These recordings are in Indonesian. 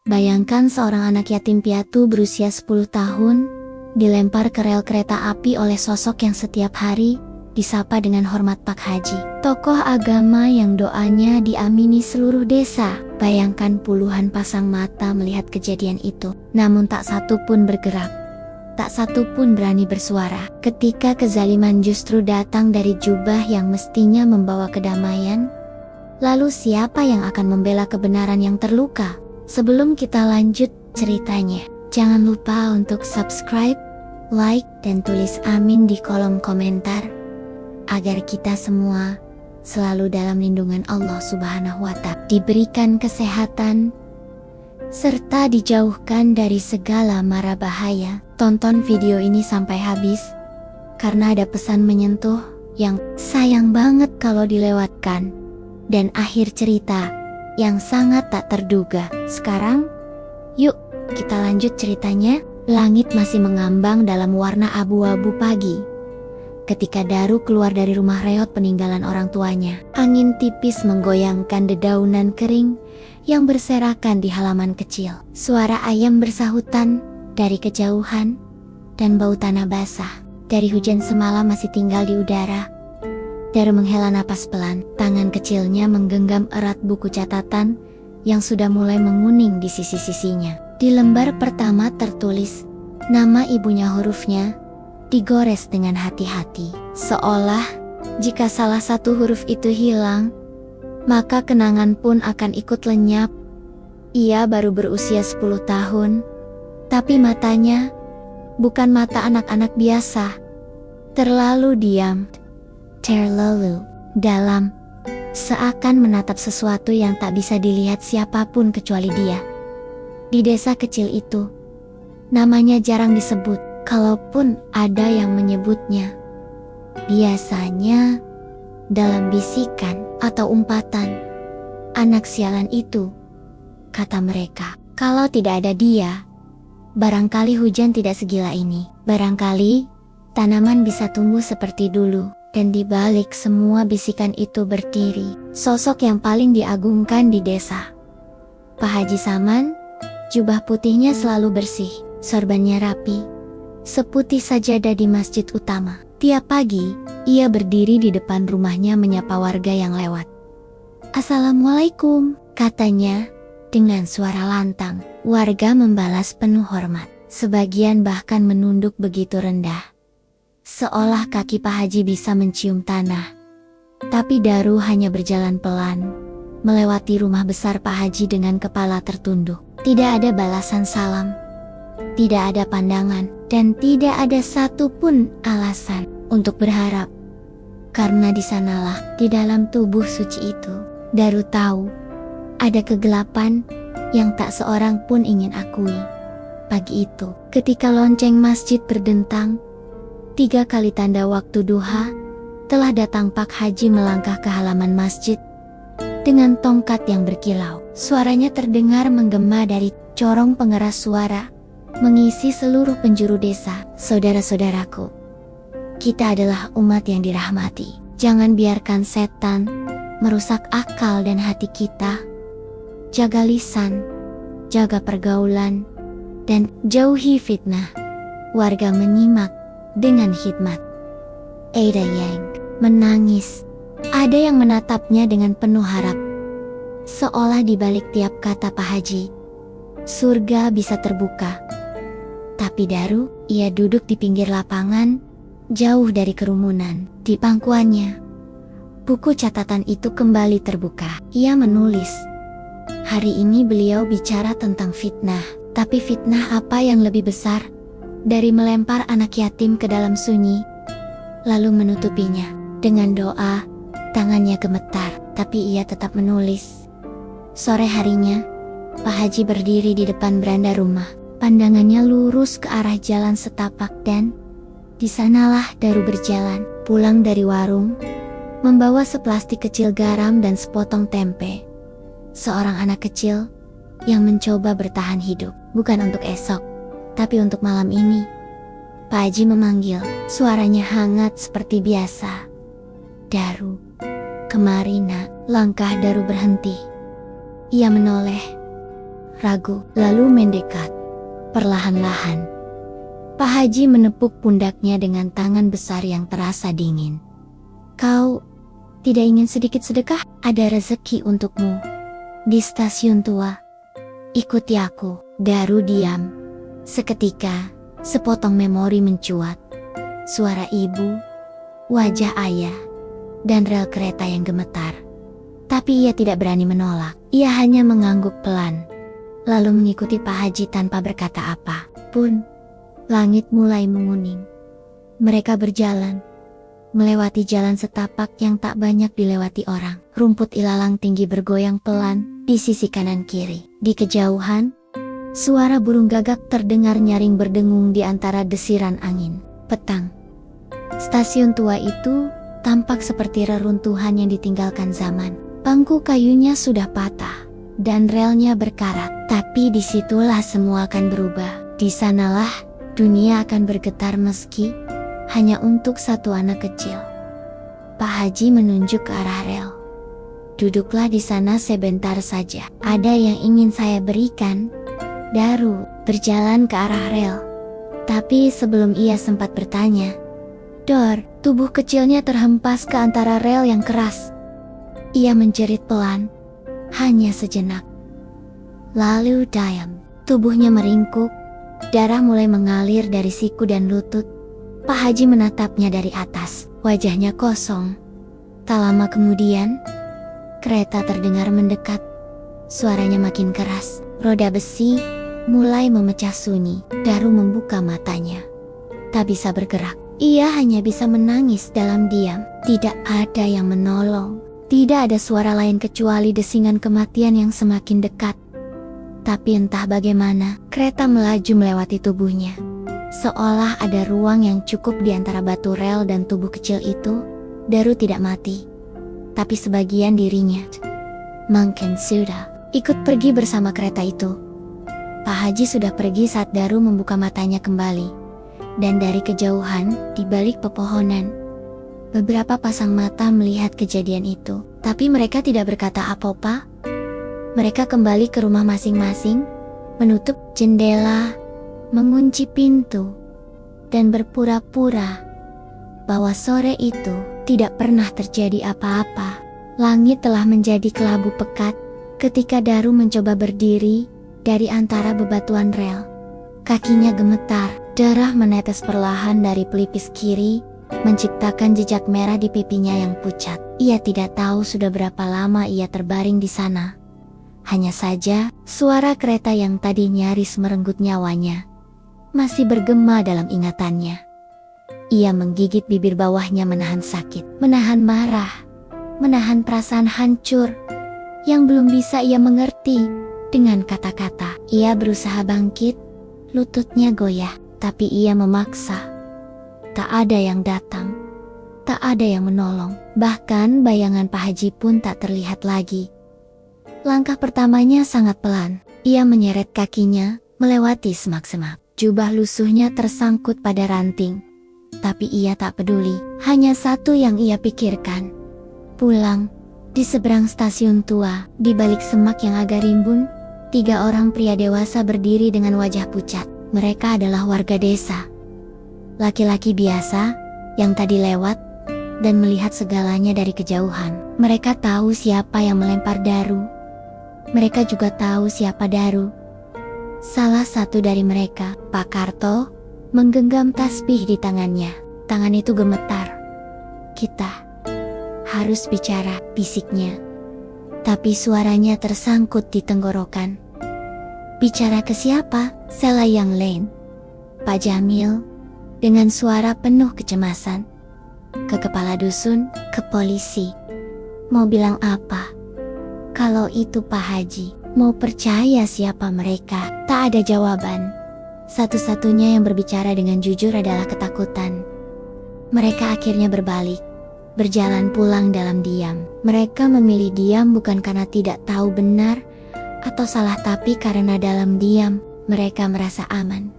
Bayangkan seorang anak yatim piatu berusia 10 tahun, dilempar ke rel kereta api oleh sosok yang setiap hari disapa dengan hormat Pak Haji. Tokoh agama yang doanya diamini seluruh desa. Bayangkan puluhan pasang mata melihat kejadian itu, namun tak satu pun bergerak. Tak satu pun berani bersuara. Ketika kezaliman justru datang dari jubah yang mestinya membawa kedamaian, lalu siapa yang akan membela kebenaran yang terluka? Sebelum kita lanjut ceritanya, jangan lupa untuk subscribe, like, dan tulis amin di kolom komentar, agar kita semua selalu dalam lindungan Allah Subhanahu wa Ta'ala, diberikan kesehatan, serta dijauhkan dari segala mara bahaya. Tonton video ini sampai habis, karena ada pesan menyentuh yang sayang banget kalau dilewatkan, dan akhir cerita yang sangat tak terduga. Sekarang, yuk kita lanjut ceritanya. Langit masih mengambang dalam warna abu-abu pagi ketika Daru keluar dari rumah reot peninggalan orang tuanya. Angin tipis menggoyangkan dedaunan kering yang berserakan di halaman kecil. Suara ayam bersahutan dari kejauhan dan bau tanah basah dari hujan semalam masih tinggal di udara. Daru menghela napas pelan. Tangan kecilnya menggenggam erat buku catatan yang sudah mulai menguning di sisi-sisinya. Di lembar pertama tertulis nama ibunya, hurufnya digores dengan hati-hati. Seolah jika salah satu huruf itu hilang, maka kenangan pun akan ikut lenyap. Ia baru berusia 10 tahun, tapi matanya bukan mata anak-anak biasa. Terlalu diam, terlalu dalam, seakan menatap sesuatu yang tak bisa dilihat siapapun kecuali dia. Di desa kecil itu, namanya jarang disebut, kalaupun ada yang menyebutnya, biasanya dalam bisikan atau umpatan. Anak sialan itu, kata mereka. Kalau tidak ada dia, barangkali hujan tidak segila ini. Barangkali tanaman bisa tumbuh seperti dulu. Dan di balik semua bisikan itu berdiri sosok yang paling diagungkan di desa. Pak Haji Saman. Jubah putihnya selalu bersih, sorbannya rapi, seputih sajadah di masjid utama. Tiap pagi, ia berdiri di depan rumahnya menyapa warga yang lewat. "Assalamualaikum," katanya dengan suara lantang. Warga membalas penuh hormat, sebagian bahkan menunduk begitu rendah, seolah kaki Pak Haji bisa mencium tanah. Tapi Daru hanya berjalan pelan, melewati rumah besar Pak Haji dengan kepala tertunduk. Tidak ada balasan salam, tidak ada pandangan, dan tidak ada satupun alasan untuk berharap. Karena di sanalah, di dalam tubuh suci itu, Daru tahu ada kegelapan yang tak seorang pun ingin akui. Pagi itu, ketika lonceng masjid berdentang, 3 kali tanda waktu duha, telah datang Pak Haji melangkah ke halaman masjid dengan tongkat yang berkilau. Suaranya terdengar menggema dari corong pengeras suara, mengisi seluruh penjuru desa. "Saudara-saudaraku, kita adalah umat yang dirahmati. Jangan biarkan setan merusak akal dan hati kita. Jaga lisan, jaga pergaulan, dan jauhi fitnah." Warga menyimak dengan hikmat. Ada yang menangis, ada yang menatapnya dengan penuh harap. Seolah di balik tiap kata Pak Haji, surga bisa terbuka. Tapi Daru, ia duduk di pinggir lapangan, jauh dari kerumunan. Di pangkuannya, buku catatan itu kembali terbuka. Ia menulis, hari ini beliau bicara tentang fitnah. Tapi fitnah apa yang lebih besar dari melempar anak yatim ke dalam sunyi, lalu menutupinya dengan doa. Tangannya gemetar, tapi ia tetap menulis. Sore harinya, Pak Haji berdiri di depan beranda rumah. Pandangannya lurus ke arah jalan setapak dan di sanalah Daru berjalan, pulang dari warung, membawa seplastik kecil garam dan sepotong tempe. Seorang anak kecil yang mencoba bertahan hidup, bukan untuk esok, tapi untuk malam ini. Pak Haji memanggil, suaranya hangat seperti biasa. "Daru, kemari nak." Langkah Daru berhenti. Ia menoleh. ragu, lalu mendekat. Perlahan-lahan, Pak Haji menepuk pundaknya dengan tangan besar yang terasa dingin. Kau tidak ingin sedikit sedekah? Ada rezeki untukmu di stasiun tua. Ikuti aku. Daru diam. Seketika, sepotong memori mencuat. Suara ibu, wajah ayah, dan rel kereta yang gemetar. Tapi ia tidak berani menolak. Ia hanya mengangguk pelan, lalu mengikuti Pak Haji tanpa berkata apa pun. Langit mulai menguning. Mereka berjalan, melewati jalan setapak yang tak banyak dilewati orang. Rumput ilalang tinggi bergoyang pelan di sisi kanan kiri. Di kejauhan, suara burung gagak terdengar nyaring berdengung di antara desiran angin. Petang. Stasiun tua itu tampak seperti reruntuhan yang ditinggalkan zaman. Bangku kayunya sudah patah dan relnya berkarat. Tapi disitulah semua akan berubah. Di sanalah dunia akan bergetar meski hanya untuk satu anak kecil. Pak Haji menunjuk ke arah rel. Duduklah di sana sebentar saja. Ada yang ingin saya berikan. Daru berjalan ke arah rel. Tapi sebelum ia sempat bertanya, Dor, tubuh kecilnya terhempas ke antara rel yang keras. Ia menjerit pelan, hanya sejenak. Lalu diam. Tubuhnya meringkuk. Darah mulai mengalir dari siku dan lutut. Pak Haji menatapnya dari atas. Wajahnya kosong. Tak lama kemudian, kereta terdengar mendekat. Suaranya makin keras. Roda besi mulai memecah sunyi. Daru membuka matanya. Tak bisa bergerak. Ia hanya bisa menangis dalam diam. Tidak ada yang menolong. Tidak ada suara lain kecuali desingan kematian yang semakin dekat. Tapi entah bagaimana, kereta melaju melewati tubuhnya. Seolah ada ruang yang cukup di antara batu rel dan tubuh kecil itu. Daru tidak mati, tapi sebagian dirinya mungkin sudah ikut pergi bersama kereta itu. Pak Haji sudah pergi saat Daru membuka matanya kembali. Dan dari kejauhan, di balik pepohonan, beberapa pasang mata melihat kejadian itu. Tapi mereka tidak berkata apa-apa. Mereka kembali ke rumah masing-masing, menutup jendela, mengunci pintu, dan berpura-pura bahwa sore itu tidak pernah terjadi apa-apa. Langit telah menjadi kelabu pekat ketika Daru mencoba berdiri dari antara bebatuan rel. Kakinya gemetar, darah menetes perlahan dari pelipis kiri, menciptakan jejak merah di pipinya yang pucat. Ia tidak tahu sudah berapa lama ia terbaring di sana. Hanya saja, suara kereta yang tadi nyaris merenggut nyawanya masih bergema dalam ingatannya. Ia menggigit bibir bawahnya menahan sakit, menahan marah, menahan perasaan hancur yang belum bisa ia mengerti dengan kata-kata. Ia berusaha bangkit, lututnya goyah, tapi ia memaksa. Tak ada yang datang, tak ada yang menolong. Bahkan bayangan Pak Haji pun tak terlihat lagi. Langkah pertamanya sangat pelan. Ia menyeret kakinya, melewati semak-semak. Jubah lusuhnya tersangkut pada ranting. Tapi ia tak peduli. Hanya satu yang ia pikirkan. Pulang. Di seberang stasiun tua, di balik semak yang agak rimbun, 3 orang pria dewasa berdiri dengan wajah pucat. Mereka adalah warga desa. Laki-laki biasa, yang tadi lewat, dan melihat segalanya dari kejauhan. Mereka tahu siapa yang melempar Daru. Mereka juga tahu siapa Daru. Salah satu dari mereka, Pak Karto, menggenggam tasbih di tangannya. Tangan itu gemetar. Kita harus bicara, bisiknya. Tapi suaranya tersangkut di tenggorokan. Bicara ke siapa? Sela yang lain. Pak Jamil, dengan suara penuh kecemasan. Ke kepala dusun, ke polisi. Mau bilang apa? Kalau itu Pak Haji, mau percaya siapa mereka? Tak ada jawaban. Satu-satunya yang berbicara dengan jujur adalah ketakutan. Mereka akhirnya berbalik, berjalan pulang dalam diam. Mereka memilih diam bukan karena tidak tahu benar atau salah, tapi karena dalam diam mereka merasa aman.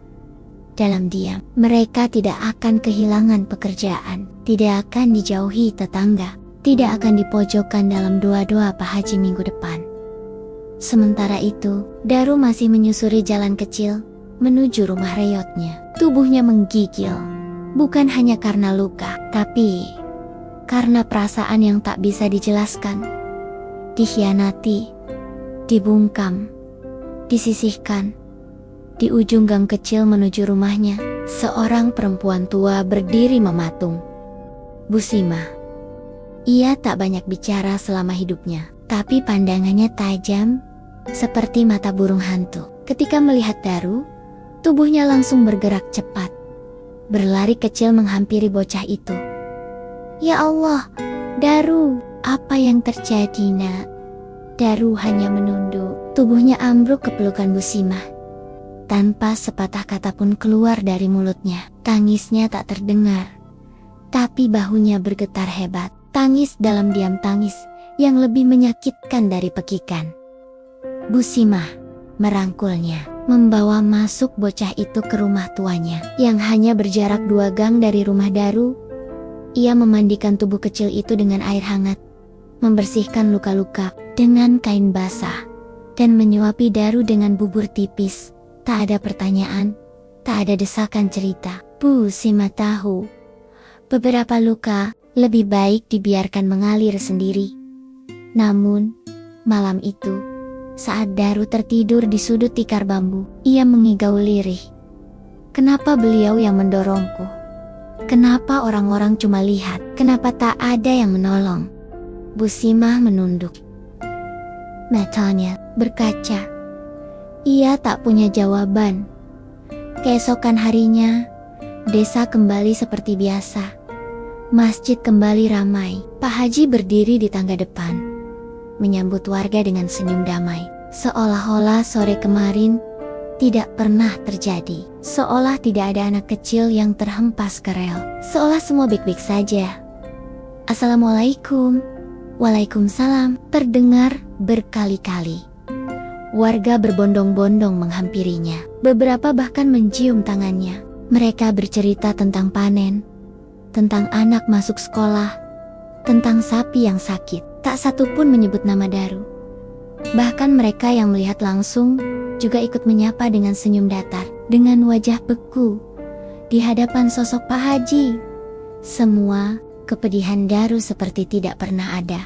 Dalam diam, mereka tidak akan kehilangan pekerjaan, tidak akan dijauhi tetangga, tidak akan dipojokkan dalam doa-doa Pak Haji minggu depan. Sementara itu, Daru masih menyusuri jalan kecil menuju rumah reyotnya. Tubuhnya menggigil, bukan hanya karena luka, tapi karena perasaan yang tak bisa dijelaskan. Dikhianati, dibungkam, disisihkan. Di ujung gang kecil menuju rumahnya, seorang perempuan tua berdiri mematung. Busima. Ia tak banyak bicara selama hidupnya, tapi pandangannya tajam seperti mata burung hantu. Ketika melihat Daru, tubuhnya langsung bergerak cepat, berlari kecil menghampiri bocah itu. Ya Allah, Daru, apa yang terjadi nak? Daru hanya menunduk, tubuhnya ambruk ke pelukan Busima. Tanpa sepatah kata pun keluar dari mulutnya. Tangisnya tak terdengar, tapi bahunya bergetar hebat. Tangis dalam diam, tangis yang lebih menyakitkan dari pekikan. Busima merangkulnya, membawa masuk bocah itu ke rumah tuanya yang hanya berjarak 2 gang dari rumah Daru. Ia memandikan tubuh kecil itu dengan air hangat, membersihkan luka-luka dengan kain basah, dan menyuapi Daru dengan bubur tipis. Tak ada pertanyaan, tak ada desakan cerita. Busima tahu, beberapa luka lebih baik dibiarkan mengalir sendiri. Namun, malam itu, saat Daru tertidur di sudut tikar bambu, ia mengigau lirih. Kenapa beliau yang mendorongku? Kenapa orang-orang cuma lihat? Kenapa tak ada yang menolong? Busima menunduk. Matanya berkaca. Ia tak punya jawaban. Keesokan harinya, desa kembali seperti biasa. Masjid kembali ramai. Pak Haji berdiri di tangga depan, menyambut warga dengan senyum damai. Seolah-olah sore kemarin tidak pernah terjadi. Seolah tidak ada anak kecil yang terhempas ke rel. Seolah semua baik-baik saja. Assalamualaikum. Waalaikumsalam. Terdengar berkali-kali. Warga berbondong-bondong menghampirinya. Beberapa bahkan mencium tangannya. Mereka bercerita tentang panen, tentang anak masuk sekolah, tentang sapi yang sakit. Tak satu pun menyebut nama Daru. Bahkan mereka yang melihat langsung juga ikut menyapa dengan senyum datar, dengan wajah beku di hadapan sosok Pak Haji. Semua kepedihan Daru seperti tidak pernah ada.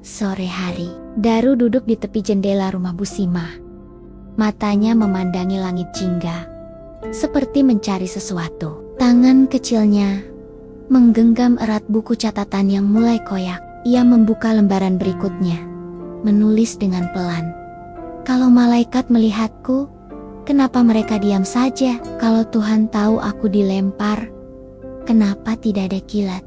Sore hari, Daru duduk di tepi jendela rumah Busima. Matanya memandangi langit jingga, seperti mencari sesuatu. Tangan kecilnya menggenggam erat buku catatan yang mulai koyak. Ia membuka lembaran berikutnya, menulis dengan pelan. Kalau malaikat melihatku, kenapa mereka diam saja? Kalau Tuhan tahu aku dilempar, kenapa tidak ada kilat?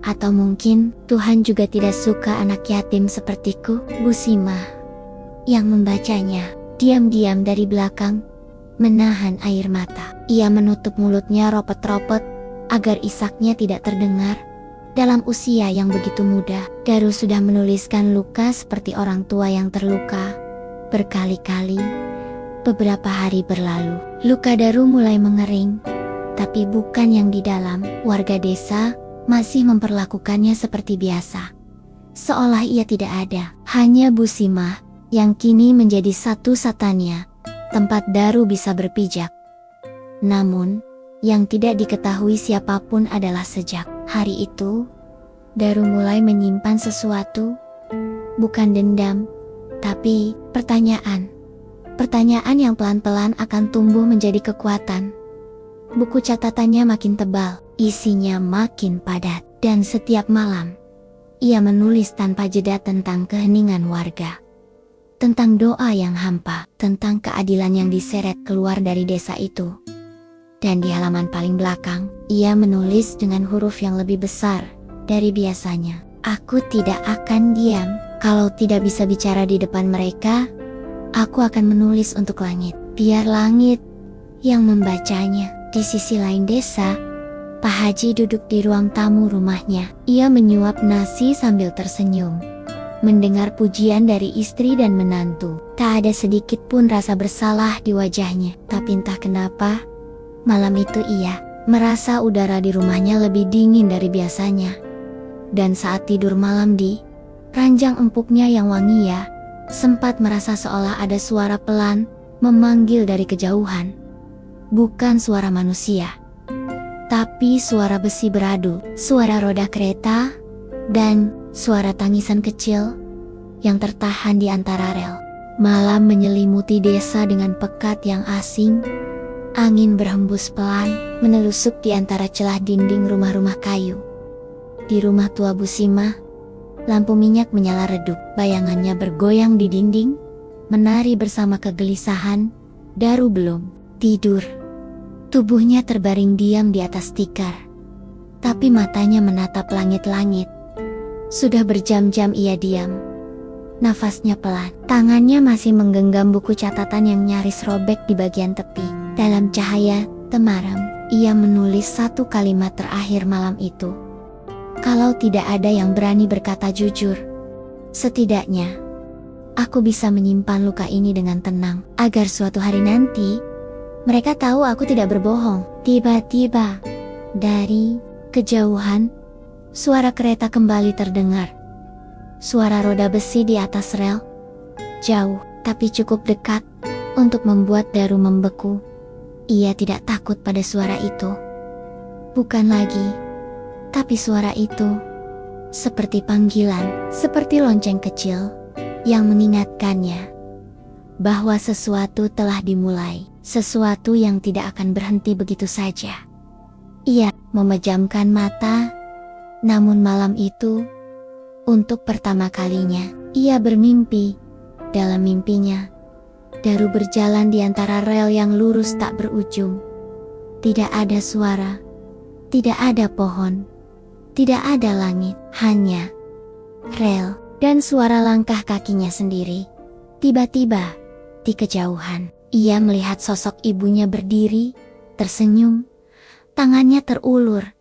Atau mungkin Tuhan juga tidak suka anak yatim sepertiku? Busima yang membacanya diam-diam dari belakang, menahan air mata. Ia menutup mulutnya ropet-ropet agar isaknya tidak terdengar. Dalam usia yang begitu muda, Daru sudah menuliskan luka seperti orang tua yang terluka berkali-kali. Beberapa hari berlalu, luka Daru mulai mengering, tapi bukan yang di dalam. Warga desa masih memperlakukannya seperti biasa, seolah ia tidak ada. Hanya Busima yang kini menjadi satu-satunya tempat Daru bisa berpijak. Namun, yang tidak diketahui siapapun adalah sejak hari itu, Daru mulai menyimpan sesuatu. Bukan dendam, tapi pertanyaan. Pertanyaan yang pelan-pelan akan tumbuh menjadi kekuatan. Buku catatannya makin tebal, isinya makin padat, dan setiap malam, ia menulis tanpa jeda tentang keheningan warga. Tentang doa yang hampa, tentang keadilan yang diseret keluar dari desa itu. Dan di halaman paling belakang, ia menulis dengan huruf yang lebih besar dari biasanya. Aku tidak akan diam. Kalau tidak bisa bicara di depan mereka, aku akan menulis untuk langit. Biar langit yang membacanya. Di sisi lain desa, Pak Haji duduk di ruang tamu rumahnya. Ia menyuap nasi sambil tersenyum, mendengar pujian dari istri dan menantu. Tak ada sedikit pun rasa bersalah di wajahnya. Tapi entah kenapa, malam itu ia merasa udara di rumahnya lebih dingin dari biasanya. Dan saat tidur malam di ranjang empuknya yang wangi, ia Sempat merasa seolah ada suara pelan memanggil dari kejauhan. Bukan suara manusia, tapi suara besi beradu, suara roda kereta, dan suara tangisan kecil yang tertahan di antara rel. Malam menyelimuti desa dengan pekat yang asing. Angin berhembus pelan, menelusup di antara celah dinding rumah-rumah kayu. Di rumah tua Busima, lampu minyak menyala redup, bayangannya bergoyang di dinding, menari bersama kegelisahan. Daru belum tidur. Tubuhnya terbaring diam di atas tikar, tapi matanya menatap langit-langit. Sudah berjam-jam ia diam. Nafasnya pelan, tangannya masih menggenggam buku catatan yang nyaris robek di bagian tepi. Dalam cahaya temaram, ia menulis satu kalimat terakhir malam itu. Kalau tidak ada yang berani berkata jujur, setidaknya aku bisa menyimpan luka ini dengan tenang, agar suatu hari nanti mereka tahu aku tidak berbohong. Tiba-tiba, dari kejauhan, suara kereta kembali terdengar. Suara roda besi di atas rel, jauh tapi cukup dekat untuk membuat Daru membeku. Ia tidak takut pada suara itu. Bukan lagi, tapi suara itu seperti panggilan, seperti lonceng kecil yang mengingatkannya bahwa sesuatu telah dimulai, sesuatu yang tidak akan berhenti begitu saja. Ia memejamkan mata, namun malam itu, untuk pertama kalinya, ia bermimpi. Dalam mimpinya, Daru berjalan di antara rel yang lurus tak berujung. Tidak ada suara, tidak ada pohon, tidak ada langit, hanya rel dan suara langkah kakinya sendiri. Tiba-tiba, di kejauhan, ia melihat sosok ibunya berdiri, tersenyum, tangannya terulur.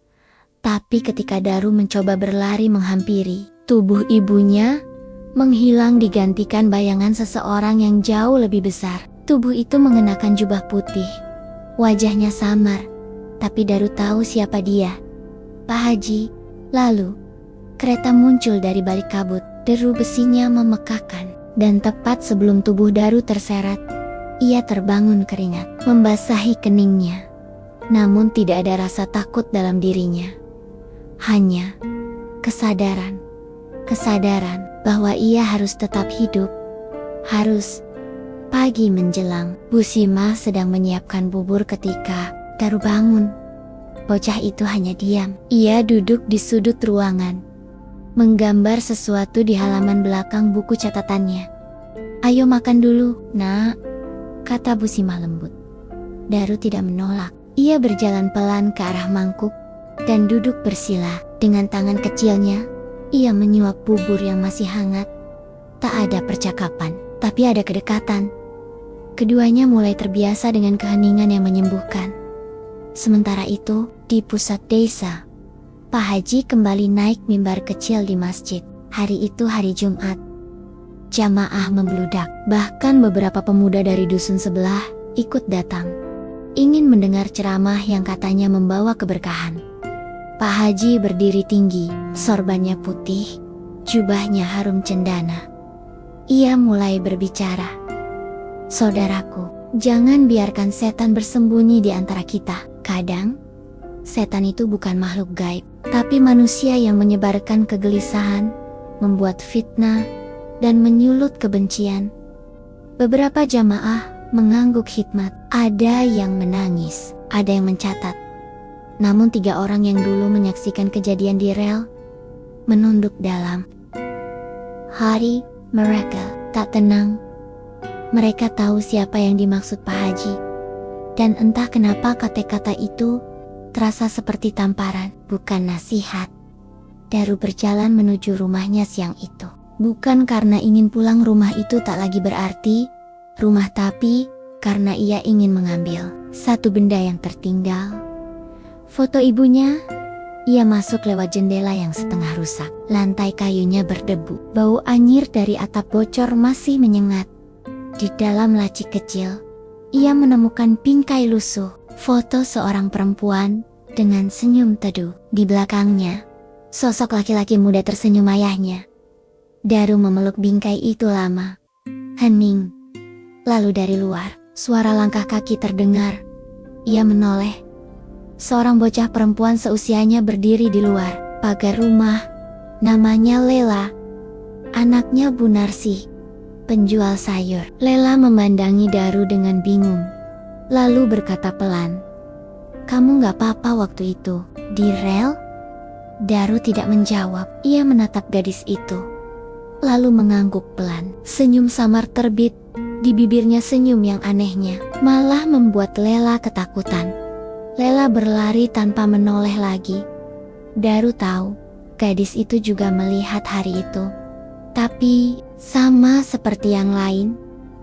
Tapi ketika Daru mencoba berlari menghampiri, tubuh ibunya menghilang digantikan bayangan seseorang yang jauh lebih besar. Tubuh itu mengenakan jubah putih. Wajahnya samar, tapi Daru tahu siapa dia. Pak Haji. Lalu, kereta muncul dari balik kabut. Deru besinya memekakan. Dan tepat sebelum tubuh Daru terseret, ia terbangun keringat, membasahi keningnya. Namun tidak ada rasa takut dalam dirinya. Hanya kesadaran bahwa ia harus tetap hidup. Harus. Pagi menjelang, Busima sedang menyiapkan bubur ketika Daru bangun. Bocah itu hanya diam. Ia duduk di sudut ruangan, menggambar sesuatu di halaman belakang buku catatannya. "Ayo makan dulu, nak," kata Busima lembut. Daru tidak menolak. Ia berjalan pelan ke arah mangkuk dan duduk bersila. Dengan tangan kecilnya, ia menyuap bubur yang masih hangat. Tak ada percakapan, tapi ada kedekatan. Keduanya mulai terbiasa dengan keheningan yang menyembuhkan. Sementara itu, di pusat desa, Pak Haji kembali naik mimbar kecil di masjid. Hari itu hari Jumat. Jamaah membludak, bahkan beberapa pemuda dari dusun sebelah ikut datang, ingin mendengar ceramah yang katanya membawa keberkahan. Pak Haji berdiri tinggi, sorbannya putih, jubahnya harum cendana. Ia mulai berbicara. "Saudaraku, jangan biarkan setan bersembunyi di antara kita. Kadang, setan itu bukan makhluk gaib, tapi manusia yang menyebarkan kegelisahan, membuat fitnah, dan menyulut kebencian." Beberapa jamaah mengangguk hikmat. Ada yang menangis, ada yang mencatat. Namun 3 orang yang dulu menyaksikan kejadian di rel menunduk dalam. Hari mereka tak tenang. Mereka tahu siapa yang dimaksud Pak Haji. Dan entah kenapa kata-kata itu terasa seperti tamparan, bukan nasihat. Daru berjalan menuju rumahnya siang itu. Bukan karena ingin pulang rumah itu tak lagi berarti rumah, tapi karena ia ingin mengambil satu benda yang tertinggal. Foto ibunya. Ia masuk lewat jendela yang setengah rusak. Lantai kayunya berdebu. Bau anyir dari atap bocor masih menyengat. Di dalam laci kecil, ia menemukan bingkai lusuh. Foto seorang perempuan dengan senyum teduh. Di belakangnya, sosok laki-laki muda tersenyum ayahnya. Daru memeluk bingkai itu lama. Hening. Lalu dari luar, suara langkah kaki terdengar. Ia menoleh. Seorang bocah perempuan seusianya berdiri di luar pagar rumah. Namanya Lela. Anaknya Bu Narsih, penjual sayur. Lela memandangi Daru dengan bingung. Lalu berkata pelan, "Kamu gak apa-apa waktu itu, di rel?" Daru tidak menjawab. Ia menatap gadis itu, lalu mengangguk pelan. Senyum samar terbit di bibirnya, senyum yang anehnya malah membuat Lela ketakutan. Lela berlari tanpa menoleh lagi. Daru tahu, gadis itu juga melihat hari itu. Tapi, sama seperti yang lain,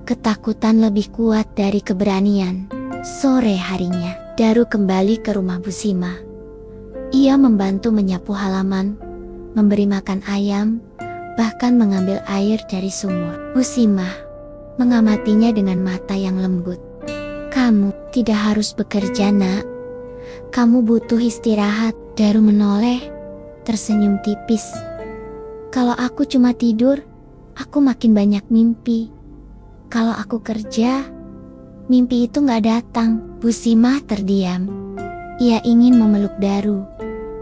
ketakutan lebih kuat dari keberanian. Sore harinya, Daru kembali ke rumah Bu Sima. Ia membantu menyapu halaman, memberi makan ayam, bahkan mengambil air dari sumur. Bu Sima mengamatinya dengan mata yang lembut. "Kamu tidak harus bekerja, Nak. Kamu butuh istirahat." Daru menoleh, tersenyum tipis. "Kalau aku cuma tidur, aku makin banyak mimpi. Kalau aku kerja, mimpi itu gak datang." Bu Sima terdiam. Ia ingin memeluk Daru,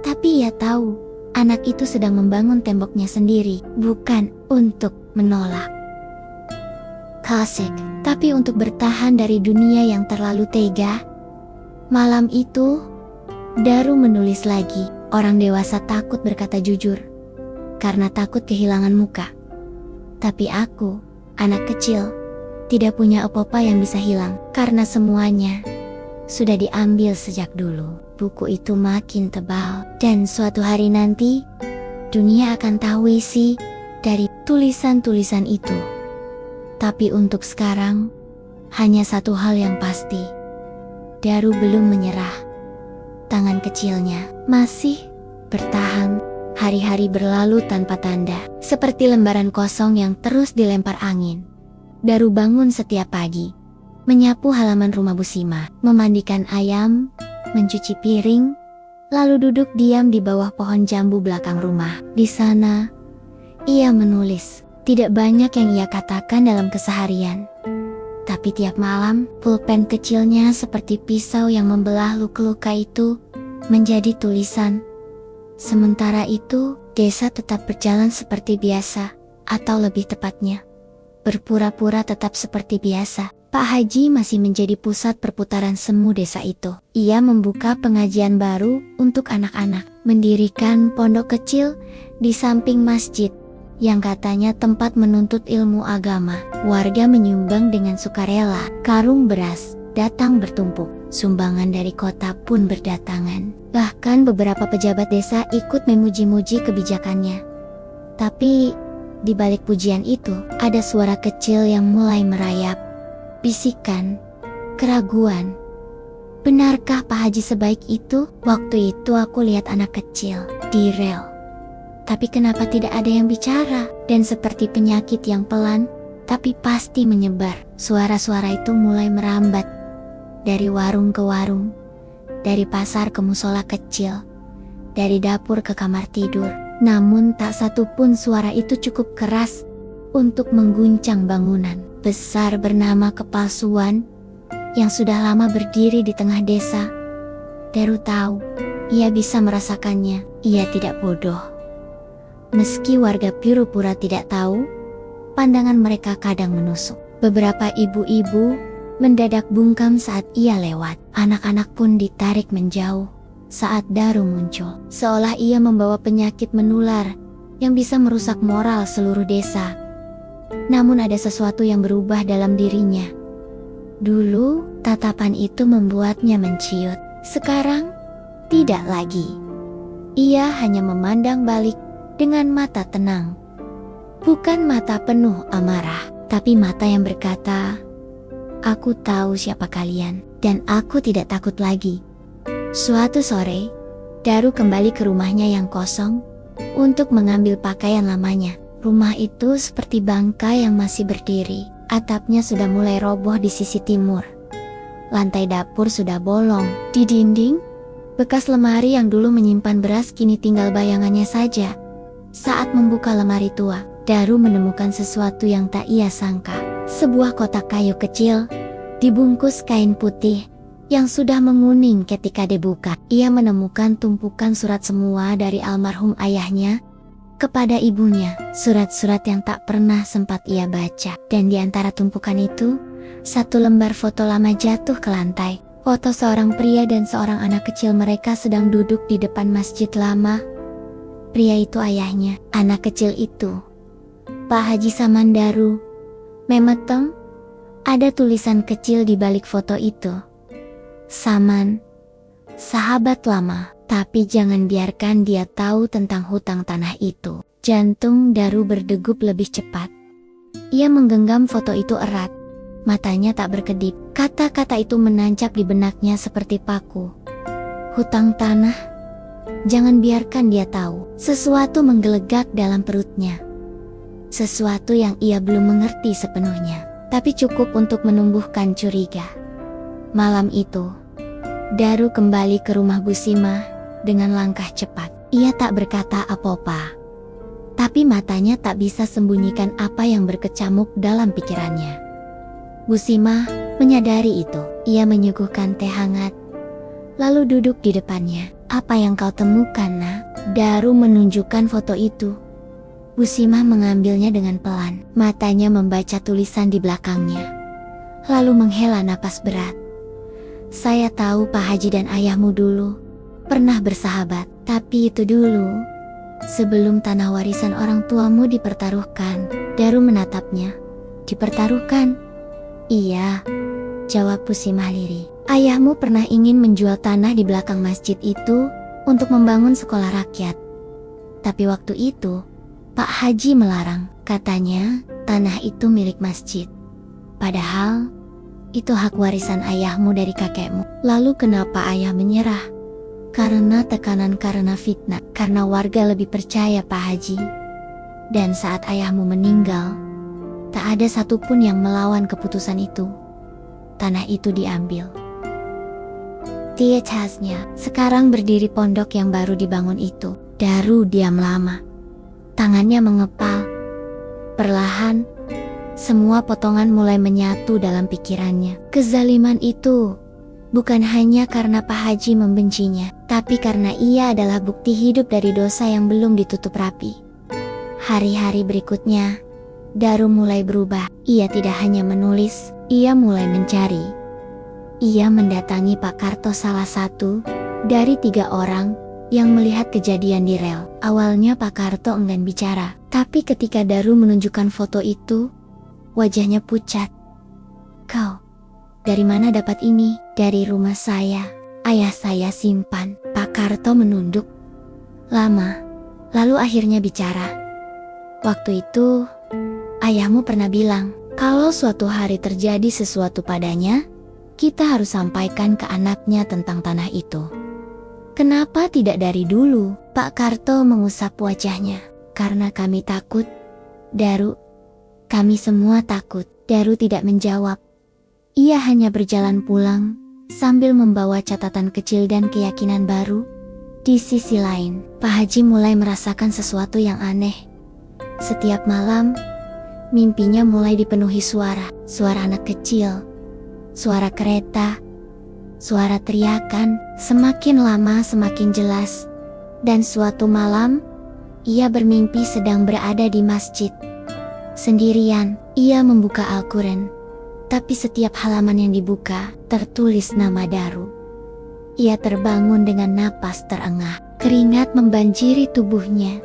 tapi ia tahu anak itu sedang membangun temboknya sendiri, bukan untuk menolak. Klasik, tapi untuk bertahan dari dunia yang terlalu tega. Malam itu, Daru menulis lagi. Orang dewasa takut berkata jujur, karena takut kehilangan muka. Tapi aku, anak kecil, tidak punya apa-apa yang bisa hilang, karena semuanya sudah diambil sejak dulu. Buku itu makin tebal, dan suatu hari nanti, dunia akan tahu isi dari tulisan-tulisan itu. Tapi untuk sekarang, hanya satu hal yang pasti. Daru belum menyerah. Tangan kecilnya masih bertahan. Hari-hari berlalu tanpa tanda, seperti lembaran kosong yang terus dilempar angin. Daru bangun setiap pagi, menyapu halaman rumah Bu Sima, memandikan ayam, mencuci piring, lalu duduk diam di bawah pohon jambu belakang rumah. Di sana, ia menulis. Tidak banyak yang ia katakan dalam keseharian. Tapi tiap malam, pulpen kecilnya seperti pisau yang membelah luka-luka itu menjadi tulisan. Sementara itu, desa tetap berjalan seperti biasa, atau lebih tepatnya, berpura-pura tetap seperti biasa. Pak Haji masih menjadi pusat perputaran semu desa itu. Ia membuka pengajian baru untuk anak-anak, mendirikan pondok kecil di samping masjid, yang katanya tempat menuntut ilmu agama. Warga menyumbang dengan sukarela, karung beras datang bertumpuk, sumbangan dari kota pun berdatangan. Bahkan beberapa pejabat desa ikut memuji-muji kebijakannya. Tapi, di balik pujian itu, ada suara kecil yang mulai merayap. Bisikan, keraguan. Benarkah Pak Haji sebaik itu? Waktu itu aku lihat anak kecil di rel. Tapi kenapa tidak ada yang bicara? Dan seperti penyakit yang pelan, tapi pasti menyebar. Suara-suara itu mulai merambat. Dari warung ke warung, dari pasar ke musola kecil, dari dapur ke kamar tidur. Namun tak satu pun suara itu cukup keras untuk mengguncang bangunan besar bernama Kepalsuan yang sudah lama berdiri di tengah desa. Daru tahu, ia bisa merasakannya. Ia tidak bodoh. Meski warga pura-pura tidak tahu, pandangan mereka kadang menusuk. Beberapa ibu-ibu mendadak bungkam saat ia lewat. Anak-anak pun ditarik menjauh saat Daru muncul. Seolah ia membawa penyakit menular yang bisa merusak moral seluruh desa. Namun ada sesuatu yang berubah dalam dirinya. Dulu, tatapan itu membuatnya menciut. Sekarang, tidak lagi. Ia hanya memandang balik dengan mata tenang. Bukan mata penuh amarah, tapi mata yang berkata, "Aku tahu siapa kalian, dan aku tidak takut lagi." Suatu sore, Daru kembali ke rumahnya yang kosong untuk mengambil pakaian lamanya. Rumah itu seperti bangkai yang masih berdiri. Atapnya sudah mulai roboh di sisi timur. Lantai dapur sudah bolong. Di dinding, bekas lemari yang dulu menyimpan beras kini tinggal bayangannya saja. Saat membuka lemari tua, Daru menemukan sesuatu yang tak ia sangka. Sebuah kotak kayu kecil, dibungkus kain putih, yang sudah menguning ketika dibuka. Ia menemukan tumpukan surat semua dari almarhum ayahnya kepada ibunya. Surat-surat yang tak pernah sempat ia baca. Dan di antara tumpukan itu, satu lembar foto lama jatuh ke lantai. Foto seorang pria dan seorang anak kecil, mereka sedang duduk di depan masjid lama. Pria itu ayahnya, anak kecil itu Pak Haji Samandaru. Memeteng, ada tulisan kecil di balik foto itu. Saman, sahabat lama, tapi jangan biarkan dia tahu tentang hutang tanah itu. Jantung Daru berdegup lebih cepat. Ia menggenggam foto itu erat. Matanya tak berkedip. Kata-kata itu menancap di benaknya seperti paku. Hutang tanah. Jangan biarkan dia tahu. Sesuatu menggelegak dalam perutnya. Sesuatu yang ia belum mengerti sepenuhnya, tapi cukup untuk menumbuhkan curiga. Malam itu, Daru kembali ke rumah Busima dengan langkah cepat. Ia tak berkata apa-apa, tapi matanya tak bisa sembunyikan apa yang berkecamuk dalam pikirannya. Busima menyadari itu. Ia menyuguhkan teh hangat, lalu duduk di depannya. Apa yang kau temukan, nak? Daru menunjukkan foto itu. Busima mengambilnya dengan pelan. Matanya membaca tulisan di belakangnya, lalu menghela napas berat. Saya tahu Pak Haji dan ayahmu dulu pernah bersahabat, tapi itu dulu, sebelum tanah warisan orang tuamu dipertaruhkan. Daru menatapnya. Dipertaruhkan? Iya, jawab Busima lirih. Ayahmu pernah ingin menjual tanah di belakang masjid itu untuk membangun sekolah rakyat. Tapi waktu itu, Pak Haji melarang. Katanya, tanah itu milik masjid. Padahal, itu hak warisan ayahmu dari kakekmu. Lalu kenapa ayah menyerah? Karena tekanan, karena fitnah, karena warga lebih percaya Pak Haji. Dan saat ayahmu meninggal, tak ada satupun yang melawan keputusan itu. Tanah itu diambil. Di atasnya, sekarang berdiri pondok yang baru dibangun itu. Daru diam lama. Tangannya mengepal. Perlahan, semua potongan mulai menyatu dalam pikirannya. Kezaliman itu bukan hanya karena Pak Haji membencinya, tapi karena ia adalah bukti hidup dari dosa yang belum ditutup rapi. Hari-hari berikutnya, Daru mulai berubah. Ia tidak hanya menulis, ia mulai mencari. Ia mendatangi Pak Karto, salah satu dari 3 orang yang melihat kejadian di rel. Awalnya Pak Karto enggan bicara, tapi ketika Daru menunjukkan foto itu, wajahnya pucat. Kau, dari mana dapat ini? Dari rumah saya. Ayah saya simpan. Pak Karto menunduk lama, lalu akhirnya bicara. Waktu itu, ayahmu pernah bilang, kalau suatu hari terjadi sesuatu padanya, kita harus sampaikan ke anaknya tentang tanah itu. Kenapa tidak dari dulu? Pak Karto mengusap wajahnya. Karena kami takut, Daru. Kami semua takut. Daru tidak menjawab. Ia hanya berjalan pulang, sambil membawa catatan kecil dan keyakinan baru. Di sisi lain, Pak Haji mulai merasakan sesuatu yang aneh. Setiap malam, mimpinya mulai dipenuhi suara. Suara anak kecil, suara kereta, suara teriakan. Semakin lama semakin jelas. Dan suatu malam, ia bermimpi sedang berada di masjid. Sendirian, ia membuka Al-Quran. Tapi setiap halaman yang dibuka, tertulis nama Daru. Ia terbangun dengan napas terengah. Keringat membanjiri tubuhnya.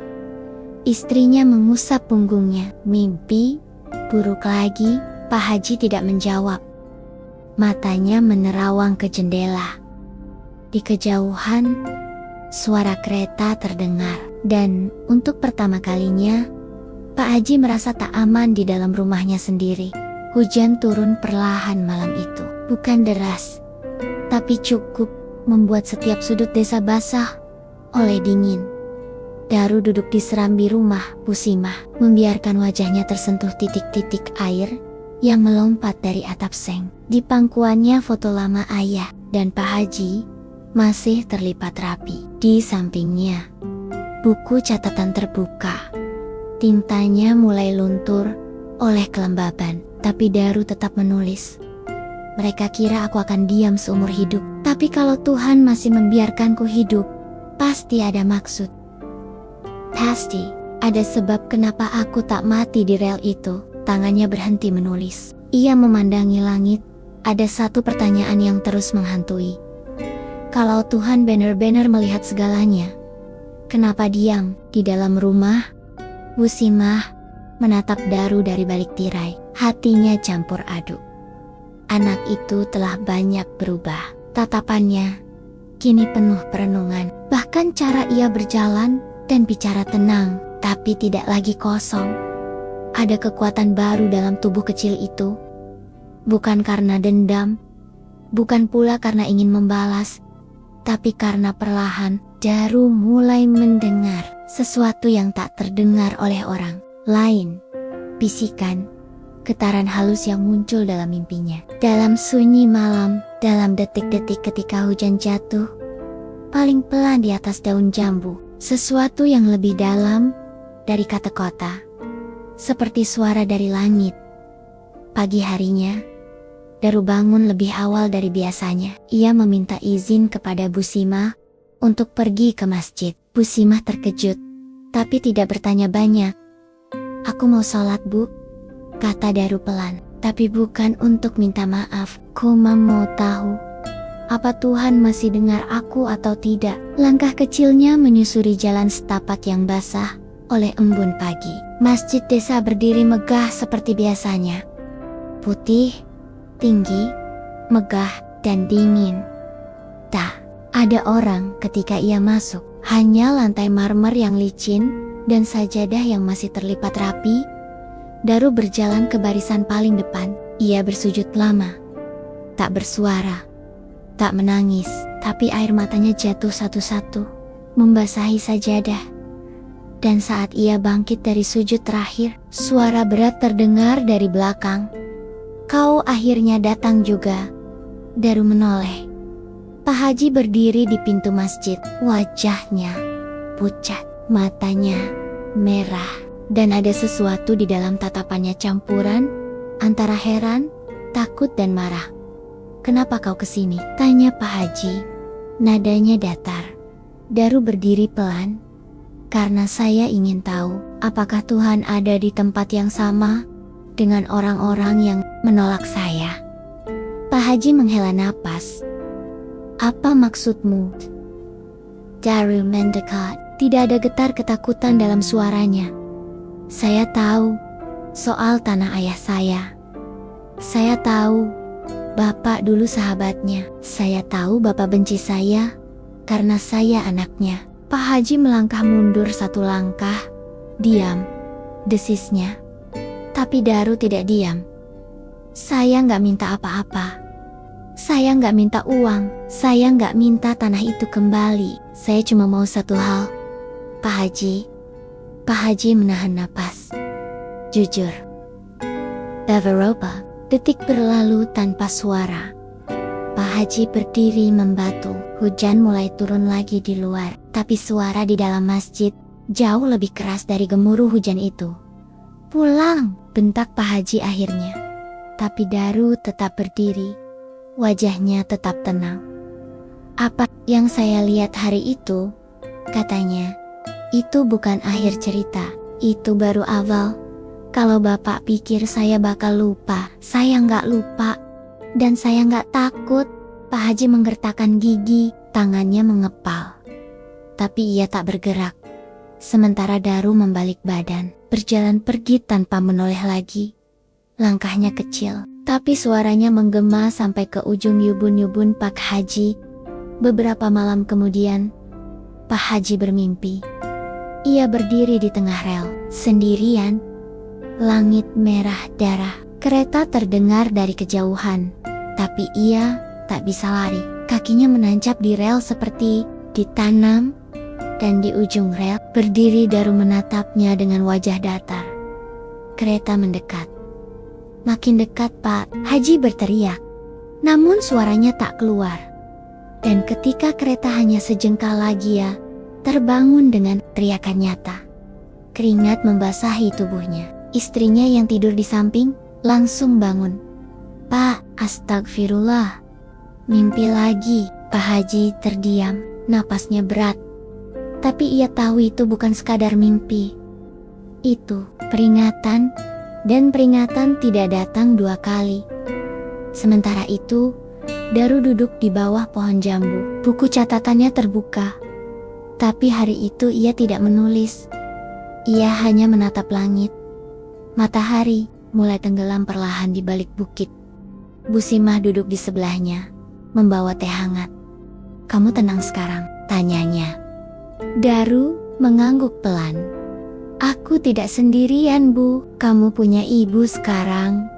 Istrinya mengusap punggungnya. Mimpi buruk lagi. Pak Haji tidak menjawab. Matanya menerawang ke jendela. Di kejauhan, suara kereta terdengar. Dan untuk pertama kalinya, Pak Haji merasa tak aman di dalam rumahnya sendiri. Hujan turun perlahan malam itu. Bukan deras, tapi cukup membuat setiap sudut desa basah oleh dingin. Daru duduk di serambi rumah Busima, membiarkan wajahnya tersentuh titik-titik air yang melompat dari atap seng. Di pangkuannya foto lama ayah dan Pak Haji masih terlipat rapi. Di sampingnya, buku catatan terbuka. Tintanya mulai luntur oleh kelembaban. Tapi Daru tetap menulis. Mereka kira aku akan diam seumur hidup. Tapi kalau Tuhan masih membiarkanku hidup, pasti ada maksud. Pasti ada sebab kenapa aku tak mati di rel itu. Tangannya berhenti menulis. Ia memandangi langit. Ada satu pertanyaan yang terus menghantui. Kalau Tuhan benar-benar melihat segalanya, kenapa diam di dalam rumah? Bu Simah menatap Daru dari balik tirai. Hatinya campur aduk. Anak itu telah banyak berubah. Tatapannya kini penuh perenungan. Bahkan cara ia berjalan dan bicara tenang, tapi tidak lagi kosong. Ada kekuatan baru dalam tubuh kecil itu. Bukan karena dendam, bukan pula karena ingin membalas, tapi karena perlahan Daru mulai mendengar sesuatu yang tak terdengar oleh orang lain. Bisikan, getaran halus yang muncul dalam mimpinya. Dalam sunyi malam, dalam detik-detik ketika hujan jatuh, paling pelan di atas daun jambu, sesuatu yang lebih dalam dari kata kota, seperti suara dari langit. Pagi harinya, Daru bangun lebih awal dari biasanya. Ia meminta izin kepada Bu Simah untuk pergi ke masjid. Bu Simah terkejut, tapi tidak bertanya banyak. Aku mau sholat, Bu, kata Daru pelan. Tapi bukan untuk minta maaf. Koma mau tahu, apa Tuhan masih dengar aku atau tidak? Langkah kecilnya menyusuri jalan setapak yang basah oleh embun pagi. Masjid desa berdiri megah seperti biasanya. Putih, tinggi, megah, dan dingin. Tak ada orang ketika ia masuk. Hanya lantai marmer yang licin dan sajadah yang masih terlipat rapi. Daru berjalan ke barisan paling depan. Ia bersujud lama. Tak bersuara, tak menangis, tapi air matanya jatuh satu-satu, membasahi sajadah. Dan saat ia bangkit dari sujud terakhir, suara berat terdengar dari belakang. Kau akhirnya datang juga. Daru menoleh. Pak Haji berdiri di pintu masjid. Wajahnya pucat, matanya merah, dan ada sesuatu di dalam tatapannya campuran antara heran, takut, dan marah. Kenapa kau kesini? Tanya Pak Haji. Nadanya datar. Daru berdiri pelan. Karena saya ingin tahu, apakah Tuhan ada di tempat yang sama dengan orang-orang yang menolak saya. Pak Haji menghela napas. Apa maksudmu? Daru mendekat. Tidak ada getar ketakutan dalam suaranya. Saya tahu soal tanah ayah saya. Saya tahu Bapak dulu sahabatnya. Saya tahu Bapak benci saya karena saya anaknya. Pak Haji melangkah mundur satu langkah. Diam, desisnya. Tapi Daru tidak diam. Saya nggak minta apa-apa. Saya nggak minta uang. Saya nggak minta tanah itu kembali. Saya cuma mau satu hal. Pak Haji. Pak Haji menahan napas. Jujur. Beberapa detik berlalu tanpa suara. Pak Haji berdiri membatu. Hujan mulai turun lagi di luar. Tapi suara di dalam masjid jauh lebih keras dari gemuruh hujan itu. Pulang, bentak Pak Haji akhirnya. Tapi Daru tetap berdiri. Wajahnya tetap tenang. Apa yang saya lihat hari itu, katanya, itu bukan akhir cerita. Itu baru awal. Kalau Bapak pikir saya bakal lupa, saya nggak lupa. Dan saya nggak takut. Pak Haji menggertakkan gigi, tangannya mengepal. Tapi ia tak bergerak. Sementara Daru membalik badan, berjalan pergi tanpa menoleh lagi. Langkahnya kecil, tapi suaranya menggema sampai ke ujung yubun-yubun Pak Haji. Beberapa malam kemudian, Pak Haji bermimpi. Ia berdiri di tengah rel, sendirian. Langit merah darah, kereta terdengar dari kejauhan. Tapi ia tak bisa lari. Kakinya menancap di rel seperti ditanam. Dan di ujung rel, berdiri Daru menatapnya dengan wajah datar. Kereta mendekat. Makin dekat, Pak Haji berteriak. Namun suaranya tak keluar. Dan ketika kereta hanya sejengkal lagi, ia terbangun dengan teriakan nyata. Keringat membasahi tubuhnya. Istrinya yang tidur di samping langsung bangun. "Pak, astagfirullah. Mimpi lagi." Pak Haji terdiam, napasnya berat. Tapi ia tahu itu bukan sekadar mimpi. Itu peringatan, dan peringatan tidak datang 2 kali. Sementara itu, Daru duduk di bawah pohon jambu. Buku catatannya terbuka. Tapi hari itu ia tidak menulis. Ia hanya menatap langit. Matahari mulai tenggelam perlahan di balik bukit. Bu Simah duduk di sebelahnya, membawa teh hangat. "Kamu tenang sekarang?" tanyanya. Daru mengangguk pelan. "Aku tidak sendirian, Bu. Kamu punya ibu sekarang,"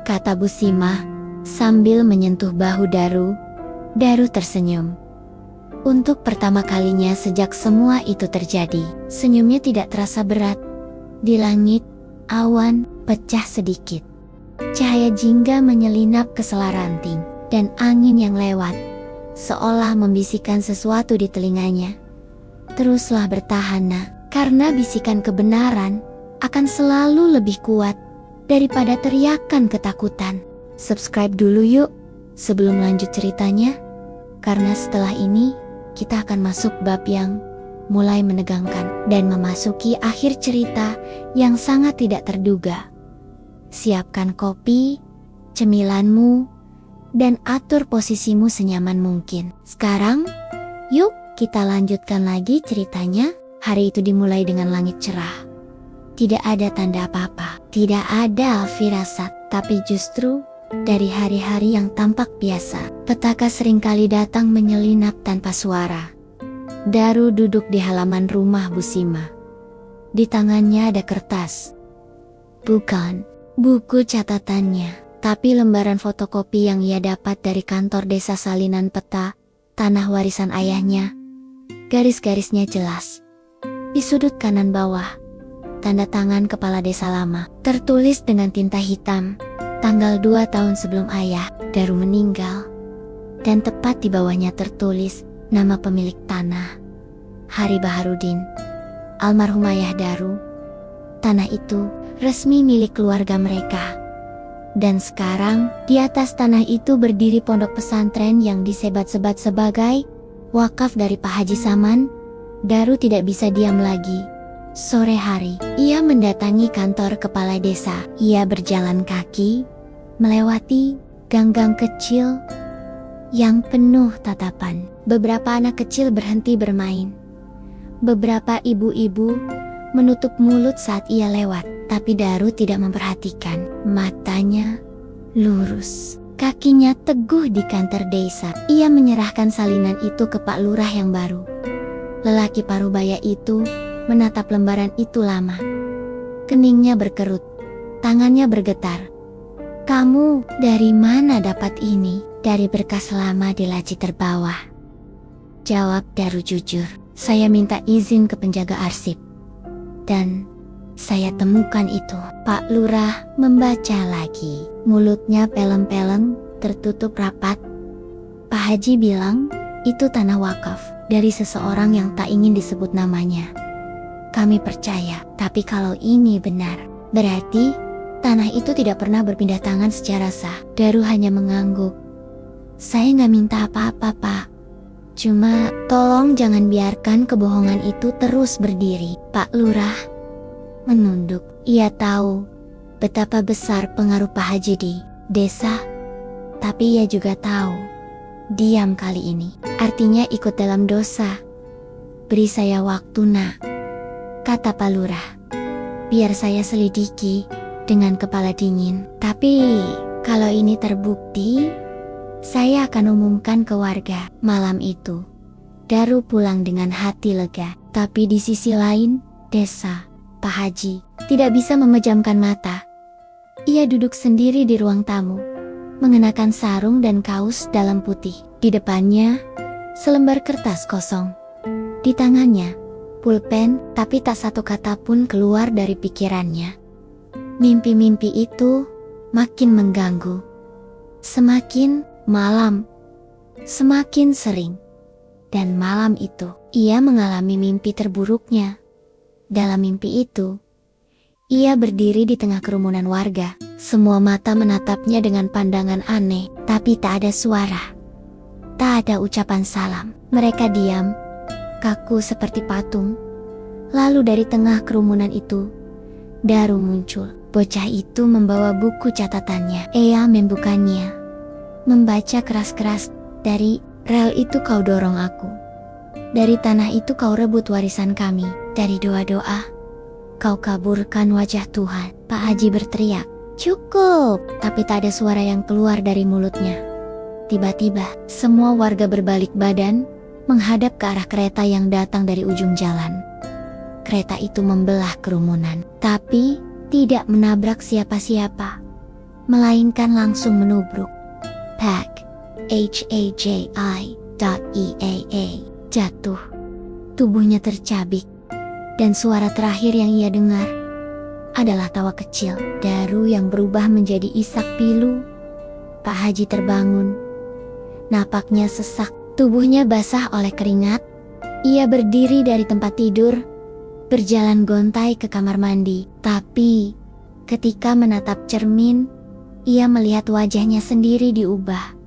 kata Bu Simah sambil menyentuh bahu Daru. Daru tersenyum. Untuk pertama kalinya sejak semua itu terjadi, senyumnya tidak terasa berat. Di langit, awan pecah sedikit. Cahaya jingga menyelinap ke sela ranting, dan angin yang lewat seolah membisikkan sesuatu di telinganya. "Teruslah bertahan, Nak, karena bisikan kebenaran akan selalu lebih kuat daripada teriakan ketakutan." Subscribe dulu yuk sebelum lanjut ceritanya, karena setelah ini kita akan masuk bab yang mulai menegangkan dan memasuki akhir cerita yang sangat tidak terduga. Siapkan kopi, cemilanmu, dan atur posisimu senyaman mungkin. Sekarang, yuk kita lanjutkan lagi ceritanya. Hari itu dimulai dengan langit cerah. Tidak ada tanda apa-apa, tidak ada firasat, tapi justru dari hari-hari yang tampak biasa, petaka seringkali datang menyelinap tanpa suara. Daru duduk di halaman rumah Bu Simah. Di tangannya ada kertas. Bukan buku catatannya, tapi lembaran fotokopi yang ia dapat dari kantor desa salinan peta tanah warisan ayahnya. Garis-garisnya jelas. Di sudut kanan bawah, tanda tangan kepala desa lama, tertulis dengan tinta hitam. Tanggal 2 tahun sebelum ayah, Daru meninggal. Dan tepat di bawahnya tertulis nama pemilik tanah, Hari Baharudin, almarhum ayah Daru. Tanah itu resmi milik keluarga mereka. Dan sekarang, di atas tanah itu berdiri pondok pesantren yang disebat-sebat sebagai wakaf dari Pak Haji Saman. Daru tidak bisa diam lagi. Sore hari, ia mendatangi kantor kepala desa. Ia berjalan kaki, melewati gang-gang kecil yang penuh tatapan. Beberapa anak kecil berhenti bermain. Beberapa ibu-ibu menutup mulut saat ia lewat, tapi Daru tidak memperhatikan. Matanya lurus, kakinya teguh di kantor desa. Ia menyerahkan salinan itu ke Pak Lurah yang baru. Lelaki parubaya itu menatap lembaran itu lama. Keningnya berkerut, tangannya bergetar. "Kamu dari mana dapat ini?" "Dari berkas lama di laci terbawah," jawab Daru jujur. "Saya minta izin ke penjaga arsip, dan saya temukan itu." Pak Lurah membaca lagi. Mulutnya pelem-pelem, tertutup rapat. "Pak Haji bilang itu tanah wakaf dari seseorang yang tak ingin disebut namanya. Kami percaya, tapi kalau ini benar, berarti tanah itu tidak pernah berpindah tangan secara sah." Daru hanya mengangguk. "Saya nggak minta apa-apa, Pak. Cuma tolong jangan biarkan kebohongan itu terus berdiri." Pak Lurah menunduk. Ia tahu betapa besar pengaruh Pak Haji di desa, tapi ia juga tahu diam kali ini artinya ikut dalam dosa. "Beri saya waktu, Nak," kata Pak Lurah. "Biar saya selidiki dengan kepala dingin. Tapi kalau ini terbukti, saya akan umumkan ke warga." Malam itu, Daru pulang dengan hati lega. Tapi di sisi lain, desa, Pak Haji tidak bisa memejamkan mata. Ia duduk sendiri di ruang tamu, mengenakan sarung dan kaus dalam putih. Di depannya, selembar kertas kosong. Di tangannya, pulpen, tapi tak satu kata pun keluar dari pikirannya. Mimpi-mimpi itu makin mengganggu. Semakin malam, semakin sering. Dan malam itu, ia mengalami mimpi terburuknya. Dalam mimpi itu, Ia berdiri di tengah kerumunan warga. Semua mata menatapnya dengan pandangan aneh, tapi tak ada suara. Tak ada ucapan salam. Mereka diam, kaku seperti patung. Lalu dari tengah kerumunan itu, Daru muncul. Bocah itu membawa buku catatannya. Ia membukanya, membaca keras-keras. Dari rel itu kau dorong aku. Dari tanah itu kau rebut warisan kami. Dari doa-doa, kau kaburkan wajah Tuhan. Pak Haji berteriak, cukup! Tapi tak ada suara yang keluar dari mulutnya. Tiba-tiba, semua warga berbalik badan, menghadap ke arah kereta yang datang dari ujung jalan. Kereta itu membelah kerumunan, tapi tidak menabrak siapa-siapa, melainkan langsung menubruk. Pak Haji.eaa jatuh. Tubuhnya tercabik, dan suara terakhir yang ia dengar adalah tawa kecil Daru yang berubah menjadi isak pilu. Pak Haji terbangun. Napaknya sesak, tubuhnya basah oleh keringat. Ia berdiri dari tempat tidur, berjalan gontai ke kamar mandi. Tapi, ketika menatap cermin, ia melihat wajahnya sendiri diubah.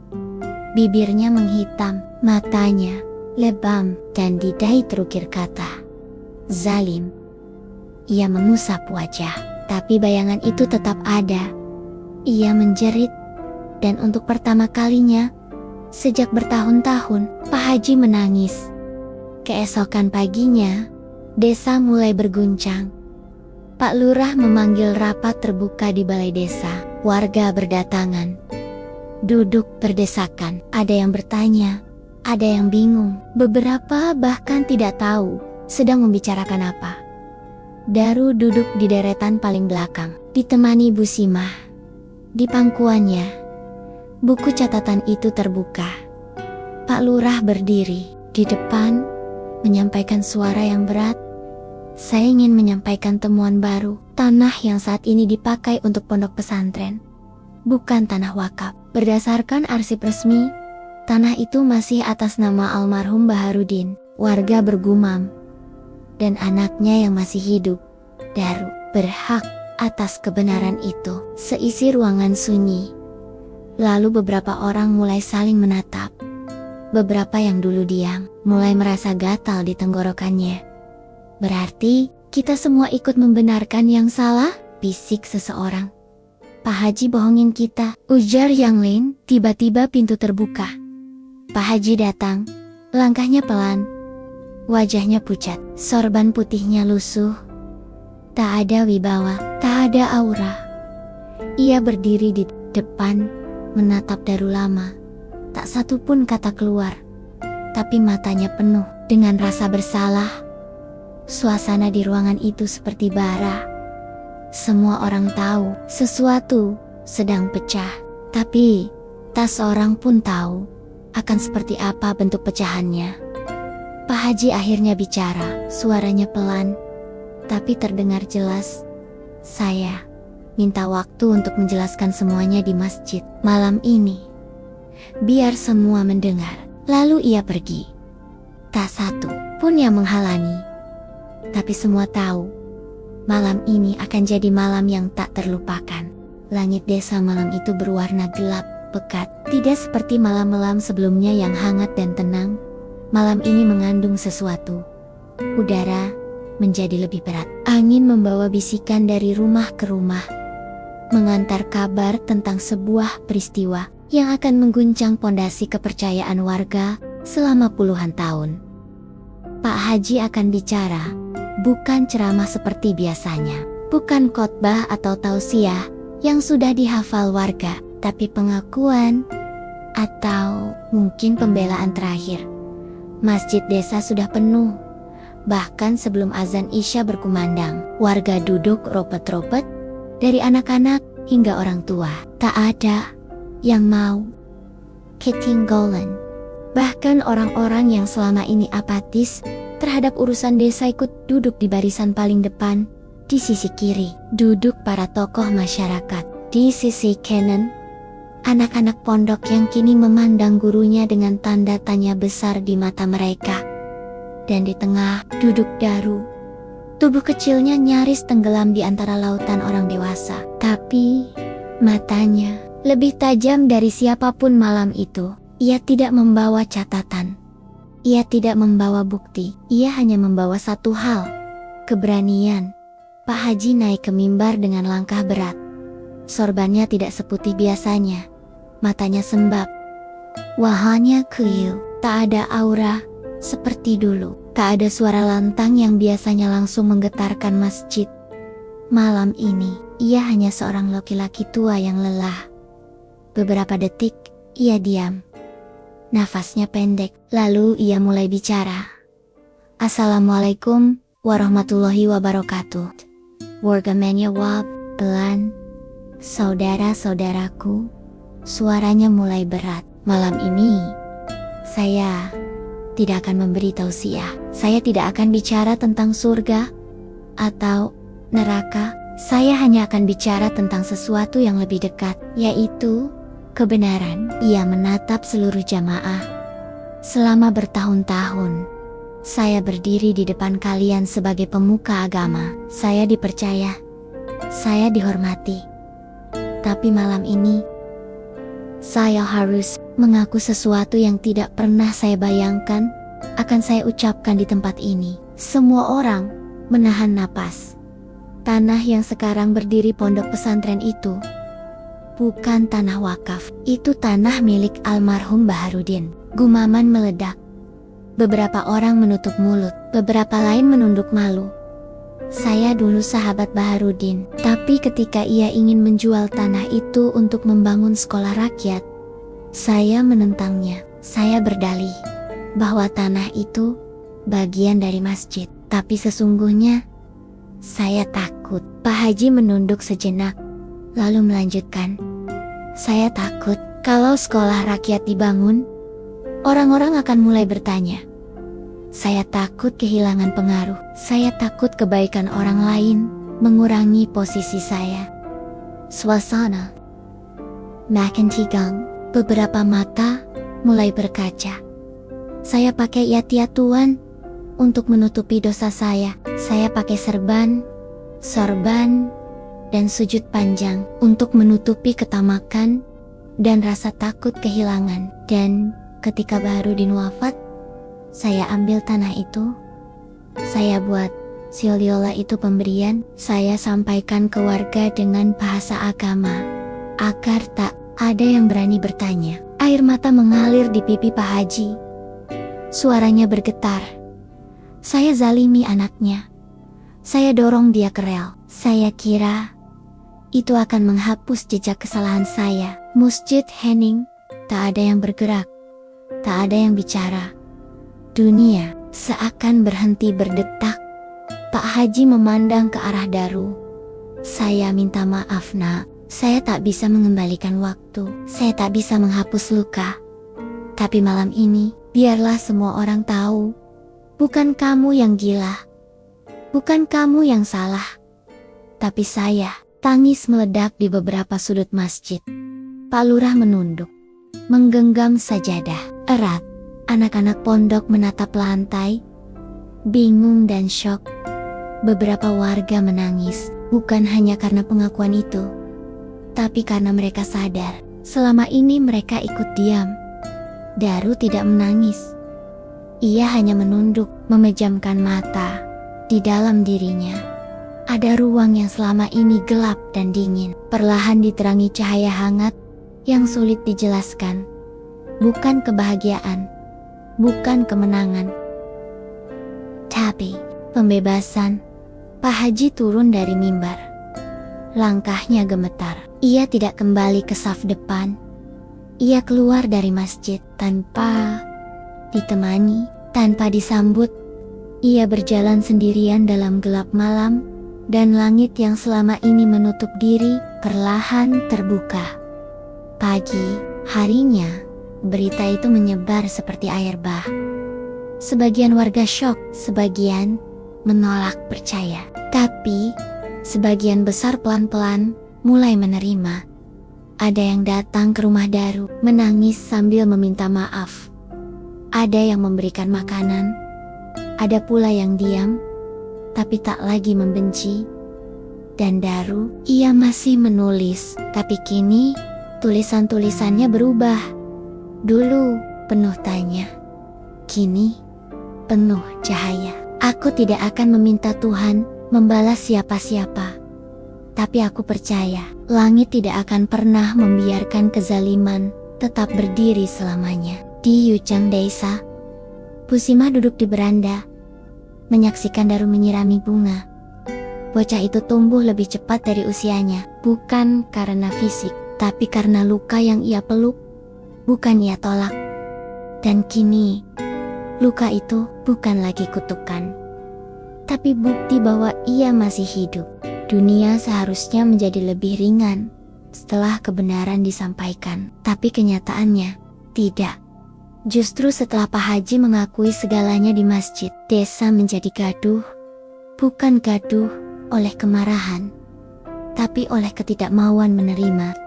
Bibirnya menghitam, matanya lebam, dan di dahi terukir kata, zalim. Ia mengusap wajah, tapi bayangan itu tetap ada. Ia menjerit, dan untuk pertama kalinya, sejak bertahun-tahun, Pak Haji menangis. Keesokan paginya, desa mulai berguncang. Pak Lurah memanggil rapat terbuka di balai desa. Warga berdatangan, duduk berdesakan. Ada yang bertanya, ada yang bingung. Beberapa bahkan tidak tahu sedang membicarakan apa. Daru duduk di deretan paling belakang, ditemani Bu Simah. Di pangkuannya, buku catatan itu terbuka. Pak Lurah berdiri di depan, menyampaikan suara yang berat. Saya ingin menyampaikan temuan baru. Tanah yang saat ini dipakai untuk pondok pesantren bukan tanah wakaf. Berdasarkan arsip resmi, tanah itu masih atas nama almarhum Baharudin. Warga bergumam, dan anaknya yang masih hidup, Daru, berhak atas kebenaran itu. Seisi ruangan sunyi. Lalu beberapa orang mulai saling menatap. Beberapa yang dulu diam, mulai merasa gatal di tenggorokannya. Berarti, kita semua ikut membenarkan yang salah? Bisik seseorang. Pak Haji bohongin kita, ujar yang lain. Tiba-tiba pintu terbuka. Pak Haji datang. Langkahnya pelan. Wajahnya pucat, sorban putihnya lusuh. Tak ada wibawa, tak ada aura. Ia berdiri di depan, menatap Daru lama. Tak satu pun kata keluar. Tapi matanya penuh dengan rasa bersalah. Suasana di ruangan itu seperti bara. Semua orang tahu sesuatu sedang pecah, tapi tak seorang pun tahu akan seperti apa bentuk pecahannya. Pak Haji akhirnya bicara, suaranya pelan, tapi terdengar jelas. Saya minta waktu untuk menjelaskan semuanya di masjid malam ini, biar semua mendengar. Lalu ia pergi. Tak satu pun yang menghalangi. Tapi semua tahu, malam ini akan jadi malam yang tak terlupakan. Langit desa malam itu berwarna gelap, pekat. Tidak seperti malam-malam sebelumnya yang hangat dan tenang. Malam ini mengandung sesuatu. Udara menjadi lebih berat. Angin membawa bisikan dari rumah ke rumah, mengantar kabar tentang sebuah peristiwa yang akan mengguncang pondasi kepercayaan warga selama puluhan tahun. Pak Haji akan bicara, bukan ceramah seperti biasanya, bukan khotbah atau tausiah yang sudah dihafal warga, tapi pengakuan atau mungkin pembelaan terakhir. Masjid desa sudah penuh. Bahkan sebelum azan Isya berkumandang, warga duduk ropet-ropet, dari anak-anak hingga orang tua. Tak ada yang mau ketinggalan. Bahkan orang-orang yang selama ini apatis terhadap urusan desa ikut duduk di barisan paling depan. Di sisi kiri, duduk para tokoh masyarakat. Di sisi kanan, anak-anak pondok yang kini memandang gurunya dengan tanda tanya besar di mata mereka. Dan di tengah, duduk Daru, Tubuh kecilnya nyaris tenggelam di antara lautan orang dewasa. Tapi, matanya lebih tajam dari siapapun malam itu. Ia tidak membawa catatan. Ia tidak membawa bukti. Ia hanya membawa satu hal. Keberanian. Pak Haji naik ke mimbar dengan langkah berat. Sorbannya tidak seputih biasanya. Matanya sembab. Wajahnya kuyup. Tak ada aura seperti dulu. Tak ada suara lantang yang biasanya langsung menggetarkan masjid. Malam ini, ia hanya seorang laki-laki tua yang lelah. Beberapa detik, ia diam. Nafasnya pendek, lalu ia mulai bicara. Assalamualaikum warahmatullahi wabarakatuh. Wargamanya wab, pelan. Saudara-saudaraku, suaranya mulai berat. Malam ini, saya tidak akan memberi tausiah. Saya tidak akan bicara tentang surga atau neraka. Saya hanya akan bicara tentang sesuatu yang lebih dekat, yaitu kebenaran. Ia menatap seluruh jamaah. Selama bertahun-tahun, saya berdiri di depan kalian sebagai pemuka agama. Saya dipercaya, saya dihormati. Tapi malam ini, saya harus mengaku sesuatu yang tidak pernah saya bayangkan akan saya ucapkan di tempat ini. Semua orang menahan napas. Tanah yang sekarang berdiri pondok pesantren itu bukan tanah wakaf. Itu tanah milik almarhum Baharudin. Gumaman meledak. Beberapa orang menutup mulut, beberapa lain menunduk malu. Saya dulu sahabat Baharudin, tapi ketika ia ingin menjual tanah itu untuk membangun sekolah rakyat, saya menentangnya. Saya berdalih bahwa tanah itu bagian dari masjid. Tapi sesungguhnya, saya takut. Pak Haji menunduk sejenak, lalu melanjutkan. Saya takut kalau sekolah rakyat dibangun, orang-orang akan mulai bertanya. Saya takut kehilangan pengaruh. Saya takut kebaikan orang lain mengurangi posisi saya. Suasana makin tegang. Beberapa mata mulai berkaca. Saya pakai yatya Tuan untuk menutupi dosa saya. Saya pakai sorban, dan sujud panjang untuk menutupi ketamakan dan rasa takut kehilangan. Dan ketika Baharudin wafat, saya ambil tanah itu. Saya buat sioliola itu pemberian. Saya sampaikan ke warga dengan bahasa agama agar tak ada yang berani bertanya. Air mata mengalir di pipi Pak Haji. Suaranya bergetar. Saya zalimi anaknya. Saya dorong dia ke rel. Saya kira itu akan menghapus jejak kesalahan saya. Masjid hening. Tak ada yang bergerak. Tak ada yang bicara. Dunia seakan berhenti berdetak. Pak Haji memandang ke arah Daru. Saya minta maaf, Nak. Saya tak bisa mengembalikan waktu. Saya tak bisa menghapus luka. Tapi malam ini, biarlah semua orang tahu. Bukan kamu yang gila. Bukan kamu yang salah. Tapi saya. Tangis meledak di beberapa sudut masjid. Pak Lurah menunduk. Menggenggam sajadah erat. Anak-anak pondok menatap lantai. Bingung dan syok. Beberapa warga menangis. Bukan hanya karena pengakuan itu, tapi karena mereka sadar, selama ini mereka ikut diam. Daru tidak menangis. Ia hanya menunduk, memejamkan mata. Di dalam dirinya, ada ruang yang selama ini gelap dan dingin. Perlahan diterangi cahaya hangat yang sulit dijelaskan. Bukan kebahagiaan, bukan kemenangan, tapi pembebasan. Pak Haji turun dari mimbar. Langkahnya gemetar. Ia tidak kembali ke saf depan. Ia keluar dari masjid tanpa ditemani, tanpa disambut. Ia berjalan sendirian dalam gelap malam, dan langit yang selama ini menutup diri perlahan terbuka. Pagi harinya, berita itu menyebar seperti air bah. Sebagian warga syok, sebagian menolak percaya. Tapi sebagian besar pelan-pelan mulai menerima. Ada yang datang ke rumah Daru, menangis sambil meminta maaf. Ada yang memberikan makanan. Ada pula yang diam, tapi tak lagi membenci. Dan Daru, ia masih menulis, tapi kini tulisan-tulisannya berubah. Dulu penuh tanya, kini penuh cahaya. Aku tidak akan meminta Tuhan membalas siapa-siapa, tapi aku percaya langit tidak akan pernah membiarkan kezaliman tetap berdiri selamanya. Di Yujang Desa, Busimah duduk di beranda, menyaksikan Daru menyirami bunga. Bocah itu tumbuh lebih cepat dari usianya, bukan karena fisik, tapi karena luka yang ia peluk, bukan ia tolak. Dan kini, luka itu bukan lagi kutukan, tapi bukti bahwa ia masih hidup. Dunia seharusnya menjadi lebih ringan setelah kebenaran disampaikan, tapi kenyataannya tidak. Justru setelah Pak Haji mengakui segalanya di masjid, desa menjadi gaduh, bukan gaduh oleh kemarahan, tapi oleh ketidakmauan menerima.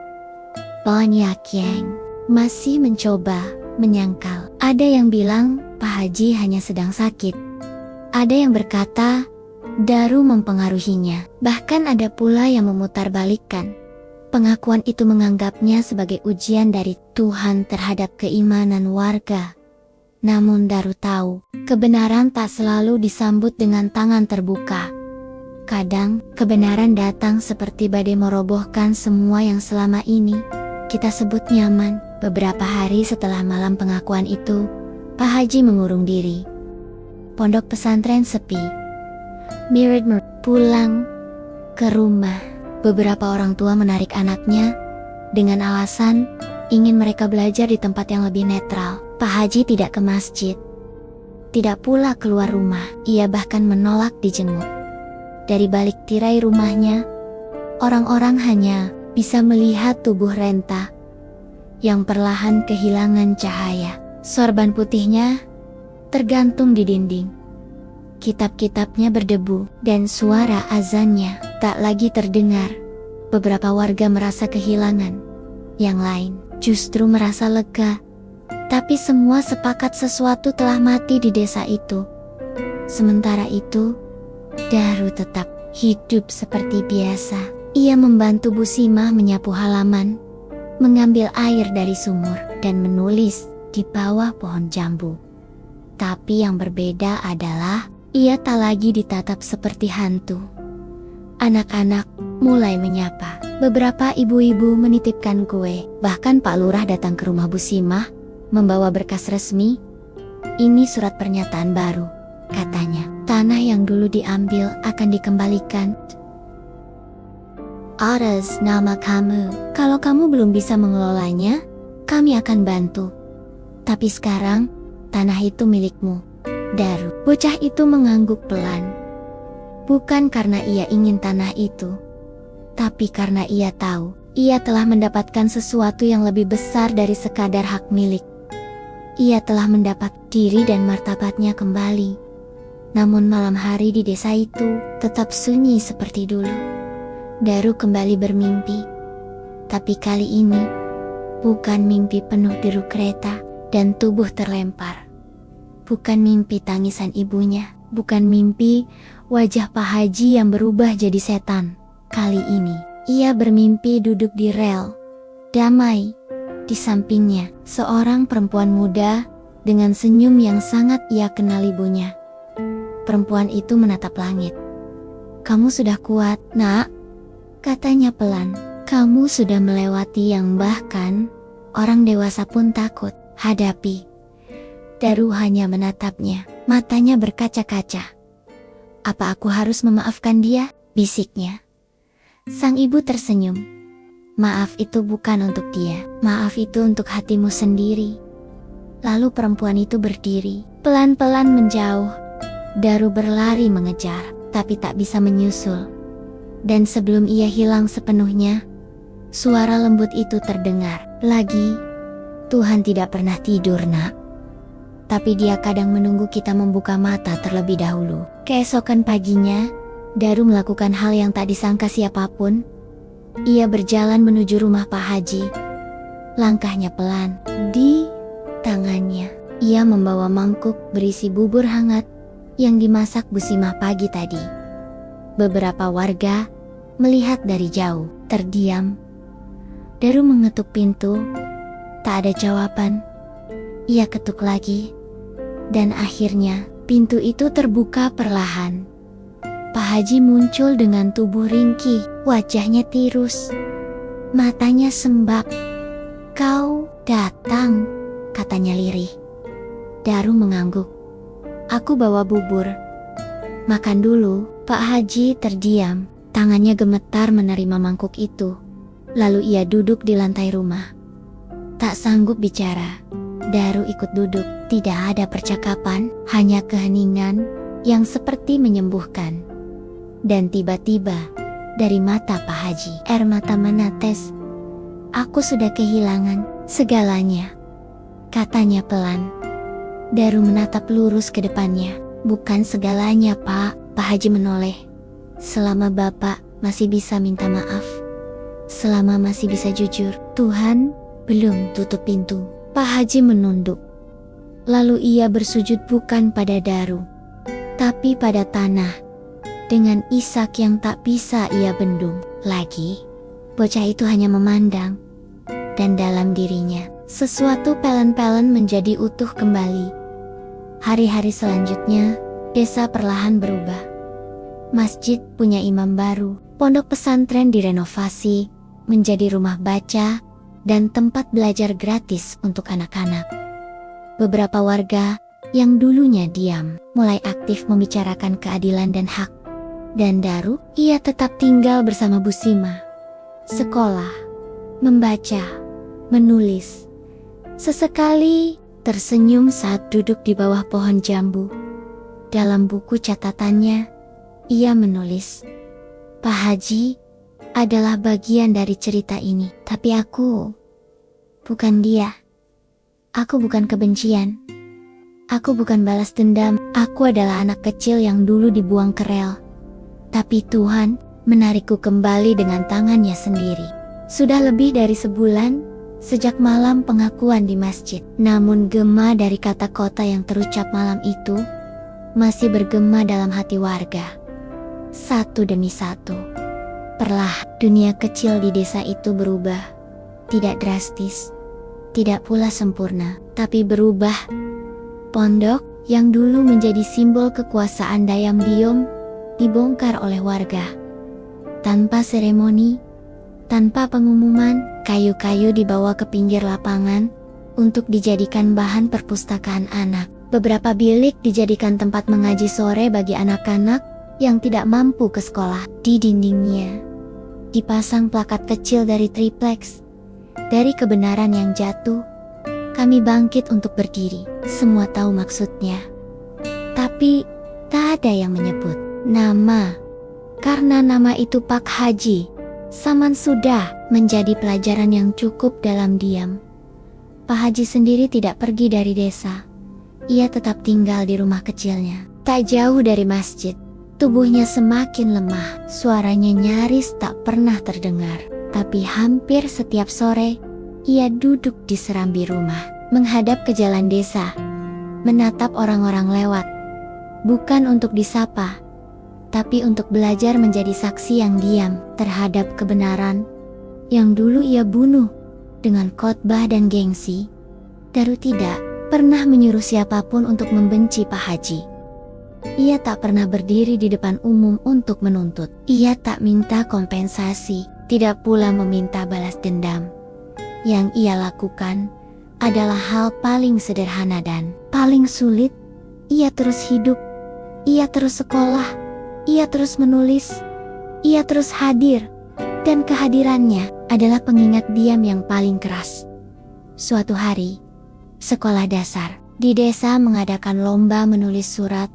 Banyak yang masih mencoba menyangkal. Ada yang bilang Pak Haji hanya sedang sakit. Ada yang berkata Daru mempengaruhinya. Bahkan ada pula yang memutarbalikkan. Pengakuan itu menganggapnya sebagai ujian dari Tuhan terhadap keimanan warga. Namun Daru tahu, kebenaran tak selalu disambut dengan tangan terbuka. Kadang, kebenaran datang seperti badai merobohkan semua yang selama ini kita sebut nyaman. Beberapa hari setelah malam pengakuan itu, Pak Haji mengurung diri. Pondok pesantren sepi. Mirid pulang ke rumah. Beberapa orang tua menarik anaknya dengan alasan ingin mereka belajar di tempat yang lebih netral. Pak Haji tidak ke masjid, tidak pula keluar rumah. Ia bahkan menolak dijenguk. Dari balik tirai rumahnya, orang-orang hanya bisa melihat tubuh renta yang perlahan kehilangan cahaya. Sorban putihnya tergantung di dinding. Kitab-kitabnya berdebu dan suara azannya tak lagi terdengar. Beberapa warga merasa kehilangan, yang lain justru merasa lega. Tapi semua sepakat sesuatu telah mati di desa itu. Sementara itu, Daru tetap hidup seperti biasa. Ia membantu Busimah menyapu halaman, mengambil air dari sumur, dan menulis di bawah pohon jambu. Tapi yang berbeda adalah, ia tak lagi ditatap seperti hantu. Anak-anak mulai menyapa. Beberapa ibu-ibu menitipkan kue. Bahkan Pak Lurah datang ke rumah Busimah, membawa berkas resmi. Ini surat pernyataan baru, katanya. Tanah yang dulu diambil akan dikembalikan atas nama kamu. Kalau kamu belum bisa mengelolanya, kami akan bantu. Tapi sekarang, tanah itu milikmu, Daru. Bocah itu mengangguk pelan. Bukan karena ia ingin tanah itu, tapi karena ia tahu, ia telah mendapatkan sesuatu yang lebih besar dari sekadar hak milik. Ia telah mendapat diri dan martabatnya kembali. Namun malam hari di desa itu tetap sunyi seperti dulu. Daru kembali bermimpi. Tapi kali ini, bukan mimpi penuh deru kereta dan tubuh terlempar. Bukan mimpi tangisan ibunya. Bukan mimpi wajah Pak Haji yang berubah jadi setan. Kali ini, ia bermimpi duduk di rel. Damai. Di sampingnya, seorang perempuan muda dengan senyum yang sangat ia kenal ibunya. Perempuan itu menatap langit. Kamu sudah kuat, nak, katanya pelan. Kamu sudah melewati yang bahkan orang dewasa pun takut hadapi. Daru hanya menatapnya, matanya berkaca-kaca. Apa aku harus memaafkan dia? Bisiknya. Sang ibu tersenyum. Maaf itu bukan untuk dia, maaf itu untuk hatimu sendiri. Lalu perempuan itu berdiri, pelan-pelan menjauh. Daru berlari mengejar, tapi tak bisa menyusul. Dan sebelum ia hilang sepenuhnya, suara lembut itu terdengar lagi. Tuhan tidak pernah tidur, nak. Tapi dia kadang menunggu kita membuka mata terlebih dahulu. Keesokan paginya, Daru melakukan hal yang tak disangka siapapun. Ia berjalan menuju rumah Pak Haji. Langkahnya pelan. Di tangannya, ia membawa mangkuk berisi bubur hangat yang dimasak Busimah pagi tadi. Beberapa warga melihat dari jauh, terdiam. Daru mengetuk pintu, tak ada jawaban. Ia ketuk lagi, dan akhirnya pintu itu terbuka perlahan. Pak Haji muncul dengan tubuh ringkih, wajahnya tirus, matanya sembab. "Kau datang," katanya lirih. Daru mengangguk. "Aku bawa bubur." "Makan dulu." Pak Haji terdiam, tangannya gemetar menerima mangkuk itu. Lalu ia duduk di lantai rumah. Tak sanggup bicara, Daru ikut duduk. Tidak ada percakapan, hanya keheningan yang seperti menyembuhkan. Dan tiba-tiba, dari mata Pak Haji, air mata menetes. "Aku sudah kehilangan segalanya," katanya pelan. Daru menatap lurus ke depannya. "Bukan segalanya, Pak." Pak Haji menoleh. "Selama Bapak masih bisa minta maaf, selama masih bisa jujur." Tuhan belum tutup pintu. Pak Haji menunduk. Lalu ia bersujud bukan pada Daru, tapi pada tanah. Dengan isak yang tak bisa ia bendung lagi, bocah itu hanya memandang. Dan dalam dirinya, sesuatu pelan-pelan menjadi utuh kembali. Hari-hari selanjutnya, desa perlahan berubah. Masjid punya imam baru, pondok pesantren direnovasi menjadi rumah baca dan tempat belajar gratis untuk anak-anak. Beberapa warga yang dulunya diam mulai aktif membicarakan keadilan dan hak. Dan Daru, ia tetap tinggal bersama Bu Sima. Sekolah, membaca, menulis. Sesekali tersenyum saat duduk di bawah pohon jambu. Dalam buku catatannya, ia menulis, "Pak Haji adalah bagian dari cerita ini, tapi aku bukan dia. Aku bukan kebencian. Aku bukan balas dendam. Aku adalah anak kecil yang dulu dibuang ke rel. Tapi Tuhan menarikku kembali dengan tangannya sendiri." Sudah lebih dari sebulan sejak malam pengakuan di masjid. Namun gema dari kata kota yang terucap malam itu masih bergema dalam hati warga. Satu demi satu, perlahan dunia kecil di desa itu berubah. Tidak drastis, tidak pula sempurna, tapi berubah. Pondok yang dulu menjadi simbol kekuasaan Dayam dibongkar oleh warga. Tanpa seremoni, tanpa pengumuman, kayu-kayu dibawa ke pinggir lapangan untuk dijadikan bahan perpustakaan anak. Beberapa bilik dijadikan tempat mengaji sore bagi anak-anak yang tidak mampu ke sekolah. Di dindingnya dipasang plakat kecil dari triplex. "Dari kebenaran yang jatuh, kami bangkit untuk berdiri." Semua tahu maksudnya, tapi tak ada yang menyebut nama. Karena nama itu Pak Haji, Saman sudah menjadi pelajaran yang cukup dalam diam. Pak Haji sendiri tidak pergi dari desa. Ia tetap tinggal di rumah kecilnya, tak jauh dari masjid. Tubuhnya semakin lemah, suaranya nyaris tak pernah terdengar. Tapi hampir setiap sore, ia duduk di serambi rumah, menghadap ke jalan desa, menatap orang-orang lewat. Bukan untuk disapa, tapi untuk belajar menjadi saksi yang diam terhadap kebenaran yang dulu ia bunuh dengan khotbah dan gengsi. Daru tidak pernah menyuruh siapapun untuk membenci Pak Haji. Ia tak pernah berdiri di depan umum untuk menuntut. Ia tak minta kompensasi, tidak pula meminta balas dendam. Yang ia lakukan adalah hal paling sederhana dan paling sulit. Ia terus hidup, ia terus sekolah, ia terus menulis, ia terus hadir. Dan kehadirannya adalah pengingat diam yang paling keras. Suatu hari, sekolah dasar di desa mengadakan lomba menulis surat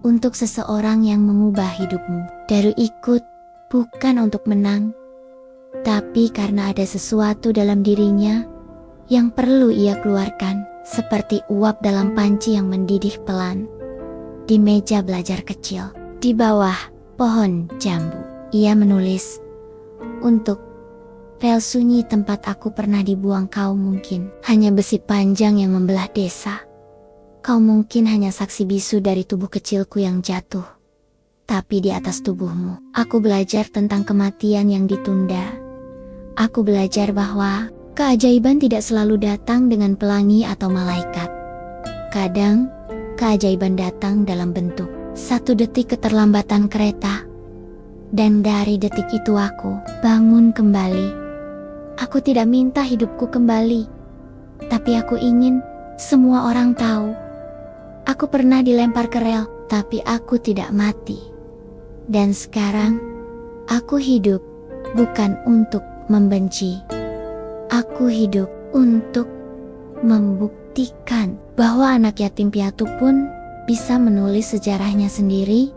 untuk seseorang yang mengubah hidupmu. Daru ikut, bukan untuk menang, tapi karena ada sesuatu dalam dirinya yang perlu ia keluarkan, seperti uap dalam panci yang mendidih pelan. Di meja belajar kecil, di bawah pohon jambu, ia menulis, "Untuk rel sunyi tempat aku pernah dibuang kau mungkin hanya besi panjang yang membelah desa. Kau mungkin hanya saksi bisu dari tubuh kecilku yang jatuh. tapi di atas tubuhmu. Aku belajar tentang kematian yang ditunda. Aku belajar bahwa keajaiban tidak selalu datang dengan pelangi atau malaikat. Kadang, keajaiban datang dalam bentuk 1 detik keterlambatan kereta. Dan dari detik itu aku bangun kembali. Aku tidak minta hidupku kembali, tapi aku ingin semua orang tahu. Aku pernah dilempar ke rel, tapi aku tidak mati. Dan sekarang, aku hidup bukan untuk membenci. Aku hidup untuk membuktikan bahwa anak yatim piatu pun bisa menulis sejarahnya sendiri.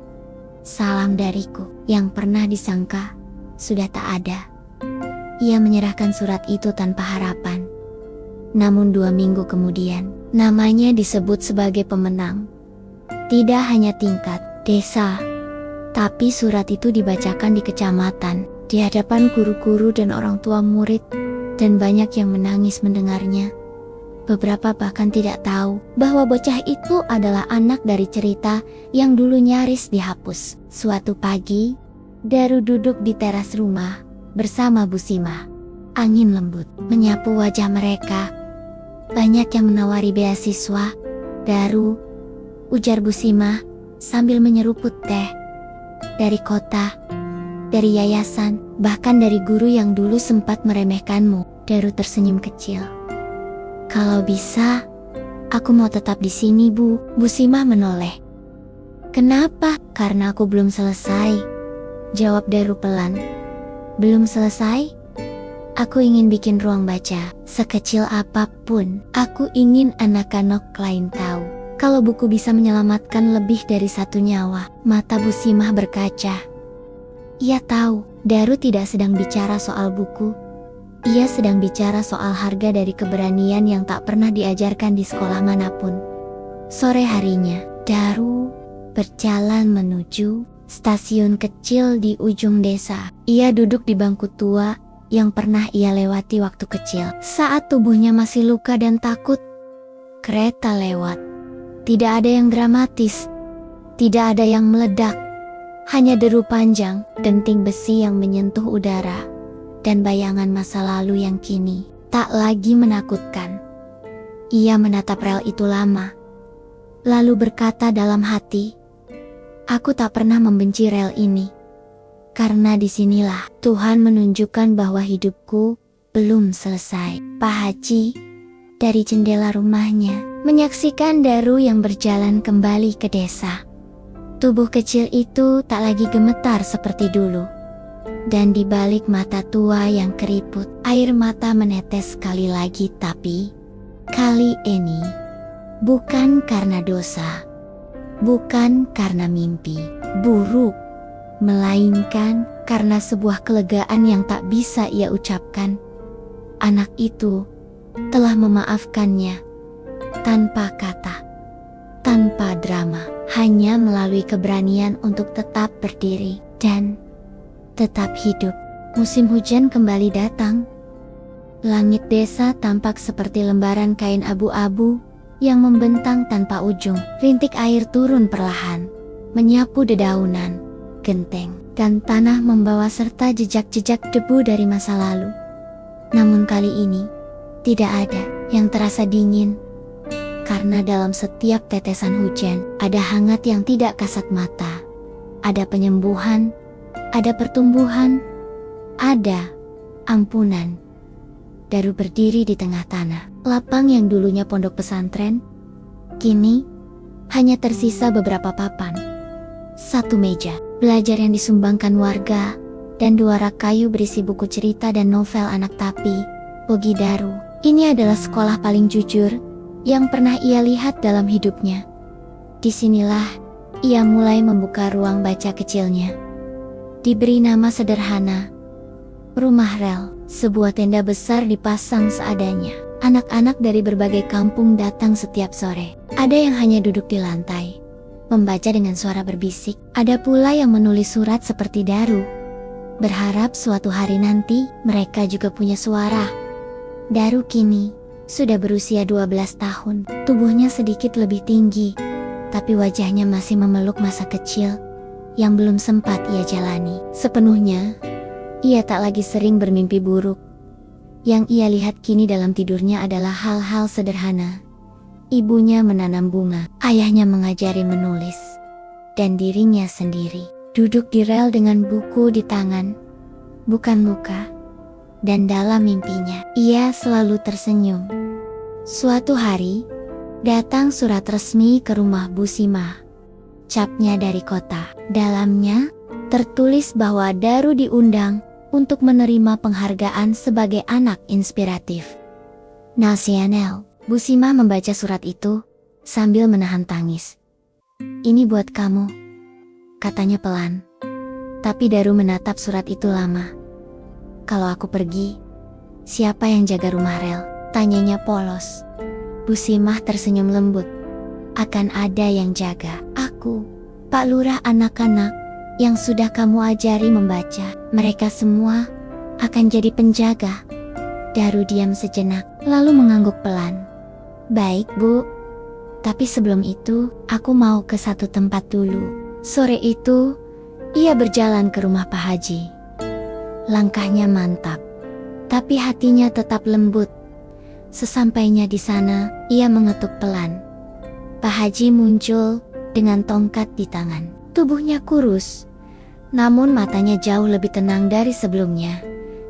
Salam dariku, yang pernah disangka sudah tak ada. Ia menyerahkan surat itu tanpa harapan. Namun 2 minggu kemudian, namanya disebut sebagai pemenang. Tidak hanya tingkat desa, tapi surat itu dibacakan di kecamatan, di hadapan guru-guru dan orang tua murid, dan banyak yang menangis mendengarnya. Beberapa bahkan tidak tahu bahwa bocah itu adalah anak dari cerita yang dulu nyaris dihapus. Suatu pagi, Daru duduk di teras rumah bersama Bu Sima. Angin lembut menyapu wajah mereka. Banyak yang menawari beasiswa. Daru, ujar Bu Sima sambil menyeruput teh. Dari kota, dari yayasan, bahkan dari guru yang dulu sempat meremehkanmu. Daru tersenyum kecil. Kalau bisa, aku mau tetap di sini, Bu. Bu Sima menoleh. Kenapa? Karena aku belum selesai, jawab Daru pelan. Belum selesai? Aku ingin bikin ruang baca, sekecil apapun. Aku ingin anak-anak lain tahu kalau buku bisa menyelamatkan lebih dari 1 nyawa. Mata Bu Sima berkaca. Ia tahu, Daru tidak sedang bicara soal buku. Ia sedang bicara soal harga dari keberanian yang tak pernah diajarkan di sekolah manapun. Sore harinya, Daru berjalan menuju stasiun kecil di ujung desa. Ia duduk di bangku tua yang pernah ia lewati waktu kecil. Saat tubuhnya masih luka dan takut, kereta lewat. Tidak ada yang dramatis, tidak ada yang meledak. Hanya deru panjang, denting besi yang menyentuh udara, dan bayangan masa lalu yang kini tak lagi menakutkan. Ia menatap rel itu lama, lalu berkata dalam hati, aku tak pernah membenci rel ini, karena disinilah Tuhan menunjukkan bahwa hidupku belum selesai. Pak Haji, dari jendela rumahnya, menyaksikan Daru yang berjalan kembali ke desa. Tubuh kecil itu tak lagi gemetar seperti dulu. Dan di balik mata tua yang keriput, air mata menetes sekali lagi, tapi kali ini bukan karena dosa, bukan karena mimpi buruk, melainkan karena sebuah kelegaan yang tak bisa ia ucapkan. Anak itu telah memaafkannya tanpa kata, tanpa drama, hanya melalui keberanian untuk tetap berdiri dan tetap hidup. Musim hujan kembali datang. Langit desa tampak seperti lembaran kain abu-abu yang membentang tanpa ujung. Rintik air turun perlahan, menyapu dedaunan, genteng, dan tanah, membawa serta jejak-jejak debu dari masa lalu. Namun kali ini, tidak ada yang terasa dingin. Karena dalam setiap tetesan hujan, ada hangat yang tidak kasat mata. Ada penyembuhan, ada pertumbuhan, ada ampunan. Daru berdiri di tengah tanah. Lapang yang dulunya pondok pesantren, kini hanya tersisa beberapa papan. 1 meja belajar yang disumbangkan warga, dan 2 rak kayu berisi buku cerita dan novel anak. Tapi bagi Daru, ini adalah sekolah paling jujur yang pernah ia lihat dalam hidupnya. Disinilah ia mulai membuka ruang baca kecilnya. Diberi nama sederhana, rumah rel. Sebuah tenda besar dipasang seadanya. Anak-anak dari berbagai kampung datang setiap sore. Ada yang hanya duduk di lantai, membaca dengan suara berbisik. Ada pula yang menulis surat seperti Daru, berharap suatu hari nanti mereka juga punya suara. Daru kini sudah berusia 12 tahun. Tubuhnya sedikit lebih tinggi, tapi wajahnya masih memeluk masa kecil yang belum sempat ia jalani sepenuhnya. Ia tak lagi sering bermimpi buruk. Yang ia lihat kini dalam tidurnya adalah hal-hal sederhana. Ibunya menanam bunga, ayahnya mengajari menulis, dan dirinya sendiri duduk di rel dengan buku di tangan, bukan luka. Dan dalam mimpinya, ia selalu tersenyum. Suatu hari, datang surat resmi ke rumah Bu Simah. Capnya dari kota. Dalamnya, tertulis bahwa Daru diundang untuk menerima penghargaan sebagai anak inspiratif nasional. Bu Simah membaca surat itu sambil menahan tangis. "Ini buat kamu," katanya pelan. Tapi Daru menatap surat itu lama. "Kalau aku pergi, siapa yang jaga rumah rel?" tanyanya polos. Bu Simah tersenyum lembut. "Akan ada yang jaga. Aku, Pak Lurah anak-anak yang sudah kamu ajari membaca. Mereka semua akan jadi penjaga." Daru diam sejenak, lalu mengangguk pelan. "Baik, Bu. Tapi sebelum itu, aku mau ke satu tempat dulu." Sore itu, ia berjalan ke rumah Pak Haji. Langkahnya mantap, tapi hatinya tetap lembut. Sesampainya di sana, ia mengetuk pelan. Pak Haji muncul dengan tongkat di tangan. Tubuhnya kurus, namun matanya jauh lebih tenang dari sebelumnya.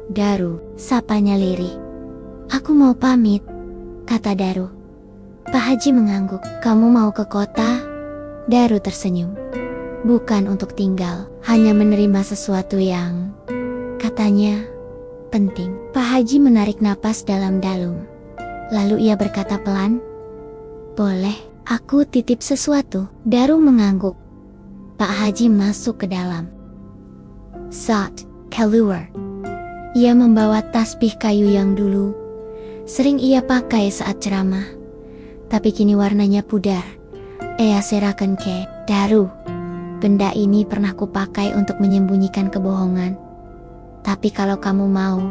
"Daru," sapanya lirih. "Aku mau pamit," kata Daru. Pak Haji mengangguk. "Kamu mau ke kota?" Daru tersenyum. "Bukan untuk tinggal, hanya menerima sesuatu yang," katanya, "penting." Pak Haji menarik napas dalam-dalam. Lalu ia berkata pelan, "Boleh, aku titip sesuatu." Daru mengangguk. Pak Haji masuk ke dalam. Saat keluar, ia membawa tasbih kayu yang dulu sering ia pakai saat ceramah, tapi kini warnanya pudar. Ia serahkan ke Daru. "Benda ini pernah kupakai untuk menyembunyikan kebohongan. Tapi kalau kamu mau,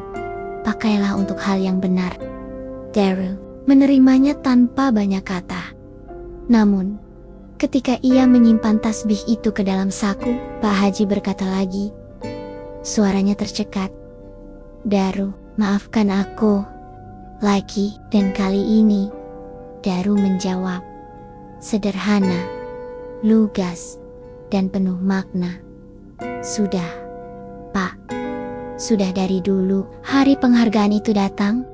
pakailah untuk hal yang benar." Daru menerimanya tanpa banyak kata. Namun, ketika ia menyimpan tasbih itu ke dalam saku, Pak Haji berkata lagi. Suaranya tercekat. "Daru, maafkan aku lagi." Dan kali ini, Daru menjawab. Sederhana, lugas, dan penuh makna. "Sudah, Pak. Sudah dari dulu." Hari penghargaan itu datang.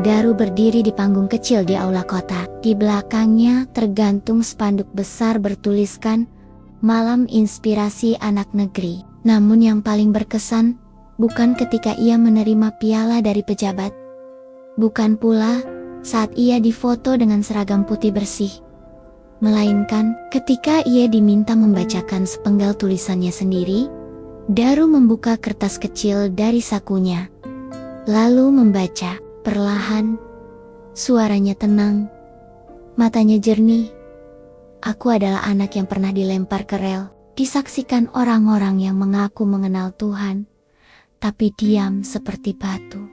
Daru berdiri di panggung kecil di aula kota. Di belakangnya tergantung spanduk besar bertuliskan "Malam Inspirasi Anak Negeri." Namun yang paling berkesan, bukan ketika ia menerima piala dari pejabat. Bukan pula saat ia difoto dengan seragam putih bersih. Melainkan ketika ia diminta membacakan sepenggal tulisannya sendiri. Daru membuka kertas kecil dari sakunya, lalu membaca perlahan. Suaranya tenang, matanya jernih. "Aku adalah anak yang pernah dilempar ke rel, disaksikan orang-orang yang mengaku mengenal Tuhan, tapi diam seperti batu.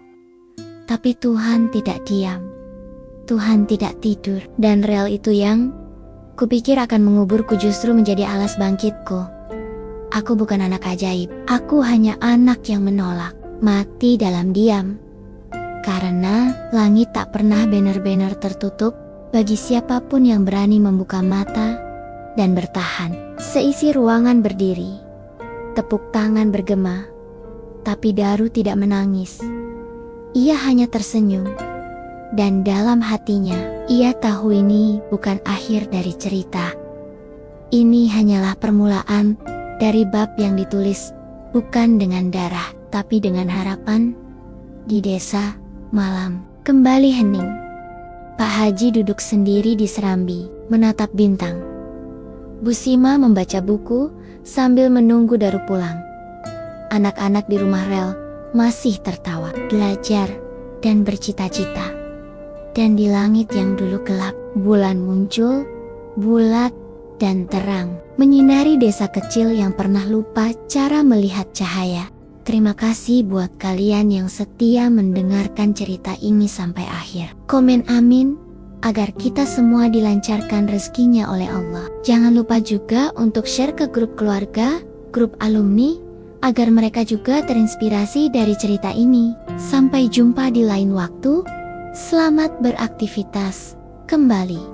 Tapi Tuhan tidak diam. Tuhan tidak tidur. Dan rel itu yang kupikir akan menguburku justru menjadi alas bangkitku. Aku bukan anak ajaib. Aku hanya anak yang menolak mati dalam diam. Karena langit tak pernah benar-benar tertutup bagi siapapun yang berani membuka mata dan bertahan." Seisi ruangan berdiri. Tepuk tangan bergema. Tapi Daru tidak menangis. Ia hanya tersenyum. Dan dalam hatinya, ia tahu ini bukan akhir dari cerita. Ini hanyalah permulaan dari bab yang ditulis bukan dengan darah, tapi dengan harapan. Di desa, malam kembali hening. Pak Haji duduk sendiri di serambi, menatap bintang. Bu Simah membaca buku sambil menunggu Daru pulang. Anak-anak di rumah rel masih tertawa, belajar, dan bercita-cita. Dan di langit yang dulu gelap, bulan muncul, bulat, dan terang, menyinari desa kecil yang pernah lupa cara melihat cahaya. Terima kasih buat kalian yang setia mendengarkan cerita ini sampai akhir. Komen amin agar kita semua dilancarkan rezekinya oleh Allah. Jangan lupa juga untuk share ke grup keluarga, grup alumni, agar mereka juga terinspirasi dari cerita ini. Sampai jumpa di lain waktu. Selamat beraktivitas kembali.